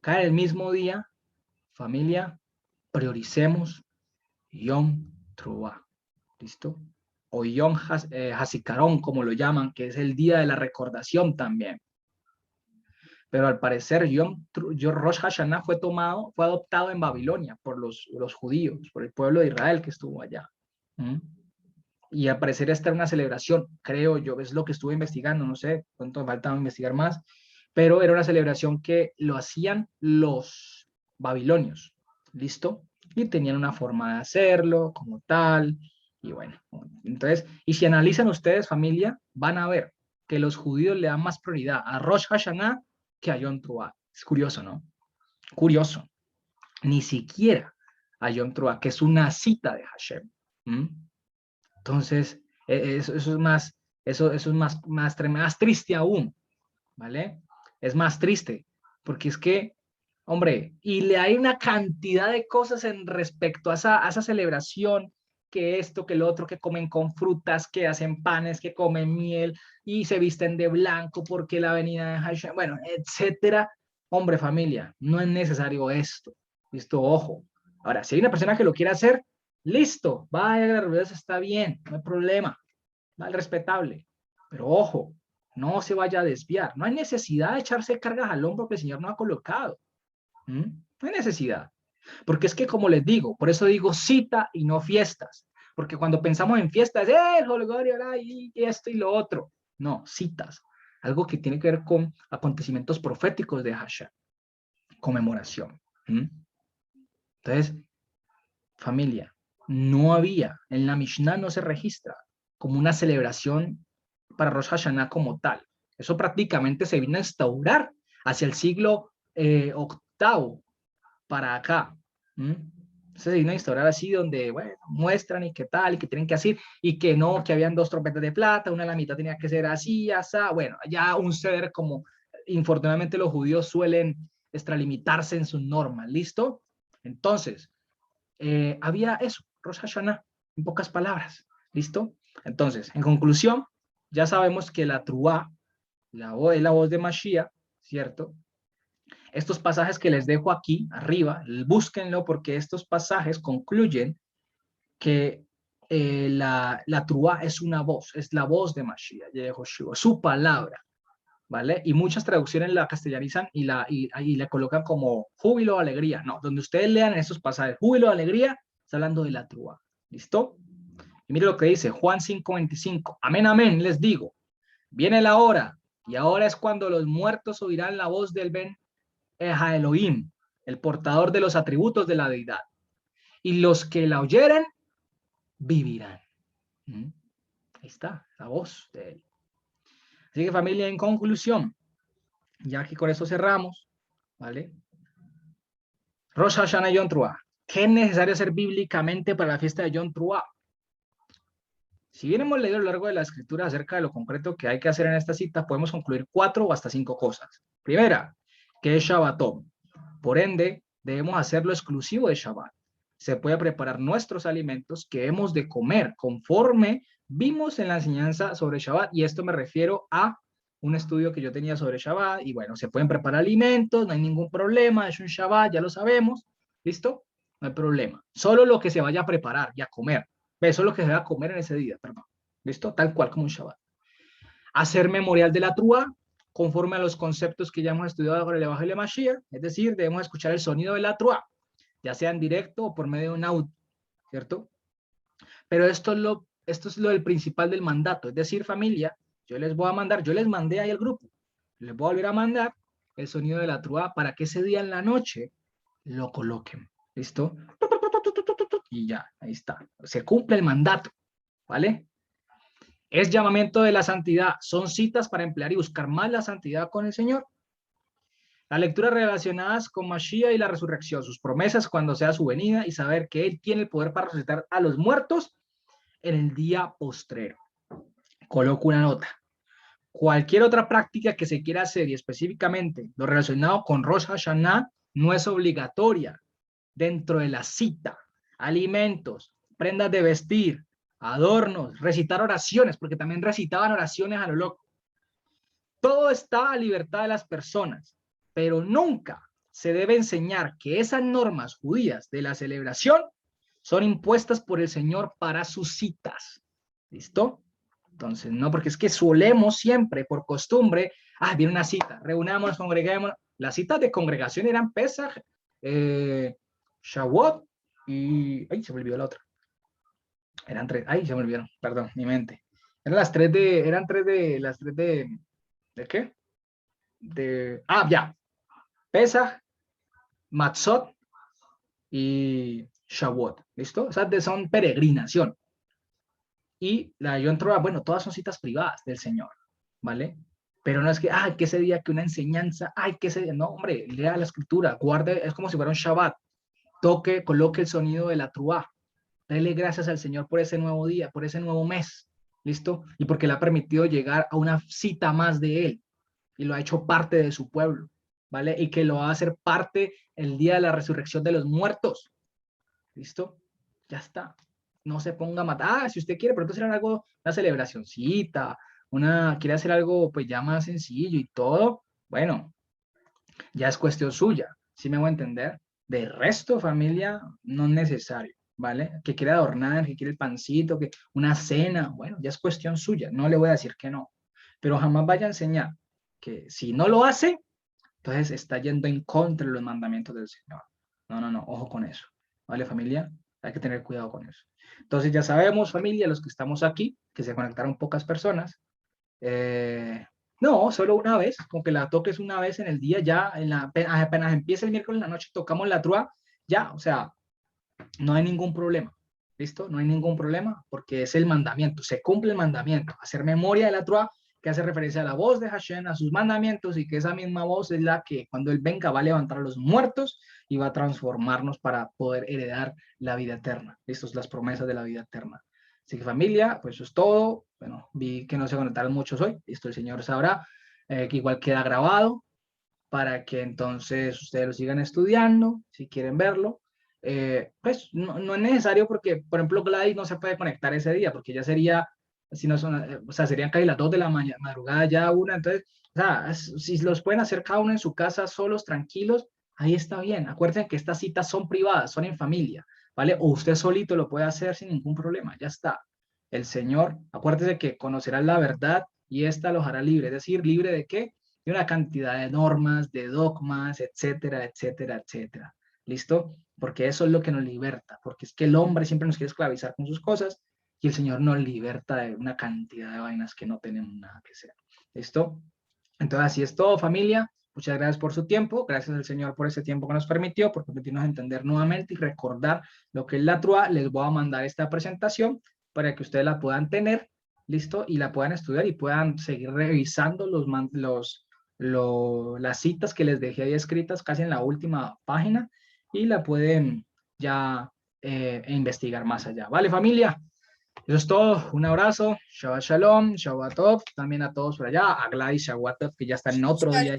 Cae el mismo día, familia, prioricemos Yom Teruah, ¿listo? O Yom Hasikaron, como lo llaman, que es el día de la recordación también. Pero al parecer Rosh Hashanah fue adoptado en Babilonia por los judíos, por el pueblo de Israel que estuvo allá. ¿Mm? Y al parecer esta era una celebración, creo yo, es lo que estuve investigando, no sé cuánto falta investigar más, pero era una celebración que lo hacían los babilonios, ¿listo? Y tenían una forma de hacerlo como tal, y bueno, entonces, y si analizan ustedes, familia, van a ver que los judíos le dan más prioridad a Rosh Hashanah que a Yom Teruah. Es curioso, ¿no? Curioso. Ni siquiera a Yom Teruah, que es una cita de Hashem. ¿Mm? Entonces, eso es más, eso es más triste aún, ¿vale? Es más triste, porque es que, hombre, y le hay una cantidad de cosas en respecto a esa celebración, que esto, que lo otro, que comen con frutas, que hacen panes, que comen miel y se visten de blanco porque la avenida de Hashem, bueno, etcétera. Hombre, familia, no es necesario esto. Listo, ojo. Ahora, si hay una persona que lo quiere hacer, listo, vaya, la realidad está bien, no hay problema, mal respetable. Pero ojo, no se vaya a desviar. No hay necesidad de echarse cargas al hombro que el Señor no ha colocado. ¿Mm? No hay necesidad. Porque es que, como les digo, por eso digo cita y no fiestas. Porque cuando pensamos en fiestas, holgorio, y esto y lo otro. No, citas. Algo que tiene que ver con acontecimientos proféticos de Hashem. Conmemoración. ¿Mm? Entonces, familia, no había, en la Mishnah no se registra como una celebración para Rosh Hashanah como tal. Eso prácticamente se vino a instaurar hacia el siglo octavo para acá. ¿Mm? Se vino a instaurar así donde, bueno, muestran y qué tal, y que tienen que hacer, y que no, que habían dos trompetas de plata, una a la mitad tenía que ser así, así, bueno, ya un ceder como, infortunadamente los judíos suelen extralimitarse en sus normas, ¿listo? Entonces, había eso, Rosh Hashanah, en pocas palabras, ¿listo? Entonces, en conclusión, ya sabemos que la Truá, es la voz de Mashiach, ¿cierto? Estos pasajes que les dejo aquí arriba, búsquenlo porque estos pasajes concluyen que la Truá es una voz, es la voz de Mashiach, de Joshua, su palabra, ¿vale? Y muchas traducciones la castellanizan y la colocan como júbilo o alegría. No, donde ustedes lean esos pasajes, júbilo o alegría, está hablando de la Truá. ¿Listo? Y mire lo que dice Juan 5:25. Amén, amén, les digo. Viene la hora, y ahora es cuando los muertos oirán la voz del Ben Elohim, el portador de los atributos de la deidad. Y los que la oyeren, vivirán. ¿Mm? Ahí está, la voz de él. Así que, familia, en conclusión, ya que con eso cerramos, ¿vale? Rosh Hashanah y Yom Teruah. ¿Qué es necesario hacer bíblicamente para la fiesta de Yom Teruah? Si bien hemos leído a lo largo de la escritura acerca de lo concreto que hay que hacer en esta cita, podemos concluir 4 o hasta 5 cosas. Primera, que es Shabbatón. Por ende, debemos hacerlo exclusivo de Shabbat. Se puede preparar nuestros alimentos que hemos de comer conforme vimos en la enseñanza sobre Shabbat, y esto me refiero a un estudio que yo tenía sobre Shabbat, y bueno, se pueden preparar alimentos, no hay ningún problema, es un Shabbat, ya lo sabemos, ¿listo? No hay problema. Solo lo que se vaya a preparar y a comer, eso es lo que se va a comer en ese día, perdón, ¿listo? Tal cual como un Shabbat. Hacer memorial de la Trúa, conforme a los conceptos que ya hemos estudiado con el Evangelio de Mashiach, es decir, debemos escuchar el sonido de la Trúa, ya sea en directo o por medio de un audio, ¿cierto? Pero esto es lo del principal del mandato, es decir, familia, yo les voy a mandar, yo les mandé ahí al grupo, les voy a volver a mandar el sonido de la Trúa para que ese día en la noche lo coloquen, ¿listo? Y ya, ahí está, se cumple el mandato, ¿vale? Es llamamiento de la santidad, son citas para emplear y buscar más la santidad con el Señor. Las lecturas relacionadas con Mashiach y la resurrección, sus promesas cuando sea su venida y saber que Él tiene el poder para resucitar a los muertos en el día postrero. Coloco una nota. Cualquier otra práctica que se quiera hacer y específicamente lo relacionado con Rosh Hashanah no es obligatoria dentro de la cita. Alimentos, prendas de vestir, adornos, recitar oraciones, porque también recitaban oraciones a lo loco. Todo está a libertad de las personas, pero nunca se debe enseñar que esas normas judías de la celebración son impuestas por el Señor para sus citas. ¿Listo? Entonces, no, porque es que solemos siempre, por costumbre, viene una cita, reunamos, congreguemos. Las citas de congregación eran Pesach, Shavuot y... ¡Ay, se me olvidó la otra! Eran 3, ¡ay, se me olvidaron! Perdón, mi mente. Eran las 3 ¿de qué? Ya, Pesach, Matzot y Shavuot, ¿listo? O sea, son peregrinación. Y la Yom Teruah, bueno, todas son citas privadas del Señor, ¿vale? Pero no es que, que ese día que una enseñanza, que ese día, no, hombre, lea la escritura, guarde, es como si fuera un Shabbat, toque, coloque el sonido de la Truá, dele gracias al Señor por ese nuevo día, por ese nuevo mes, ¿listo? Y porque le ha permitido llegar a una cita más de Él, y lo ha hecho parte de su pueblo, ¿vale? Y que lo va a hacer parte el día de la resurrección de los muertos, ¿listo? Ya está. No se ponga a matar, si usted quiere, pero entonces era algo, una celebracioncita, quiere hacer algo pues ya más sencillo y todo, bueno, ya es cuestión suya, ¿sí me voy a entender? De resto, familia, no es necesario, ¿vale? Que quiere adornar, que quiere el pancito, que una cena, bueno, ya es cuestión suya, no le voy a decir que no. pero jamás vaya a enseñar que si no lo hace, entonces está yendo en contra de los mandamientos del Señor. No, no, no, ojo con eso. ¿Vale, familia? Hay que tener cuidado con eso. Entonces ya sabemos, familia, los que estamos aquí, que se conectaron pocas personas. No, solo una vez, con que la toques una vez en el día, ya apenas empieza el miércoles en la noche, tocamos la trúa, ya, o sea, no hay ningún problema. ¿Listo? No hay ningún problema porque es el mandamiento, se cumple el mandamiento, hacer memoria de la Torah que hace referencia a la voz de Hashem, a sus mandamientos y que esa misma voz es la que cuando Él venga va a levantar a los muertos y va a transformarnos para poder heredar la vida eterna. Estas son las promesas de la vida eterna. Así que familia, pues eso es todo. Bueno, vi que no se conectaron muchos hoy, esto el Señor sabrá, que igual queda grabado para que entonces ustedes lo sigan estudiando, si quieren verlo. Pues no es necesario porque, por ejemplo, Gladys no se puede conectar ese día porque ya sería, si no son, o sea, serían casi las 2 de la madrugada ya una, entonces, o sea, si los pueden hacer cada uno en su casa solos, tranquilos, ahí está bien. Acuérdense que estas citas son privadas, son en familia, ¿vale? O usted solito lo puede hacer sin ningún problema, ya está. El Señor, acuérdese que conocerá la verdad y esta los hará libre, es decir, ¿libre de qué? De una cantidad de normas, de dogmas, etcétera, etcétera, etcétera. ¿Listo? Porque eso es lo que nos liberta, porque es que el hombre siempre nos quiere esclavizar con sus cosas y el Señor nos liberta de una cantidad de vainas que no tenemos nada que hacer. ¿Listo? Entonces, así es todo, familia. Muchas gracias por su tiempo. Gracias al Señor por ese tiempo que nos permitió, por permitirnos entender nuevamente y recordar lo que es la Trua. Les voy a mandar esta presentación para que ustedes la puedan tener, ¿listo? Y la puedan estudiar y puedan seguir revisando las citas que les dejé ahí escritas casi en la última página y la pueden ya investigar más allá. ¿Vale, familia? Eso es todo. Un abrazo. Shabbat Shalom, Shabbat Tov. También a todos por allá. A Gladys, Shabbat Tov, que ya está en otro día.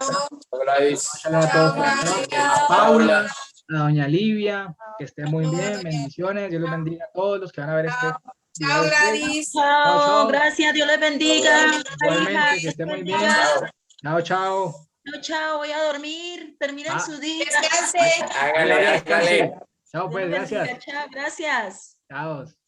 Gladys. Shalom a todos por acá. A Paula, a doña Livia, que esté muy bien. Bendiciones. Dios los bendiga a todos los que van a ver este video. Chao, Gladys. Chao, Chao, chao. gracias, Dios les bendiga. Igualmente, que esté muy bien. Chao, chao. Chao, chao, voy a dormir. Terminen su día. Descanse. Hágale, hágale. Chao, pues, Dios los bendiga. gracias. Chao, gracias. Chao.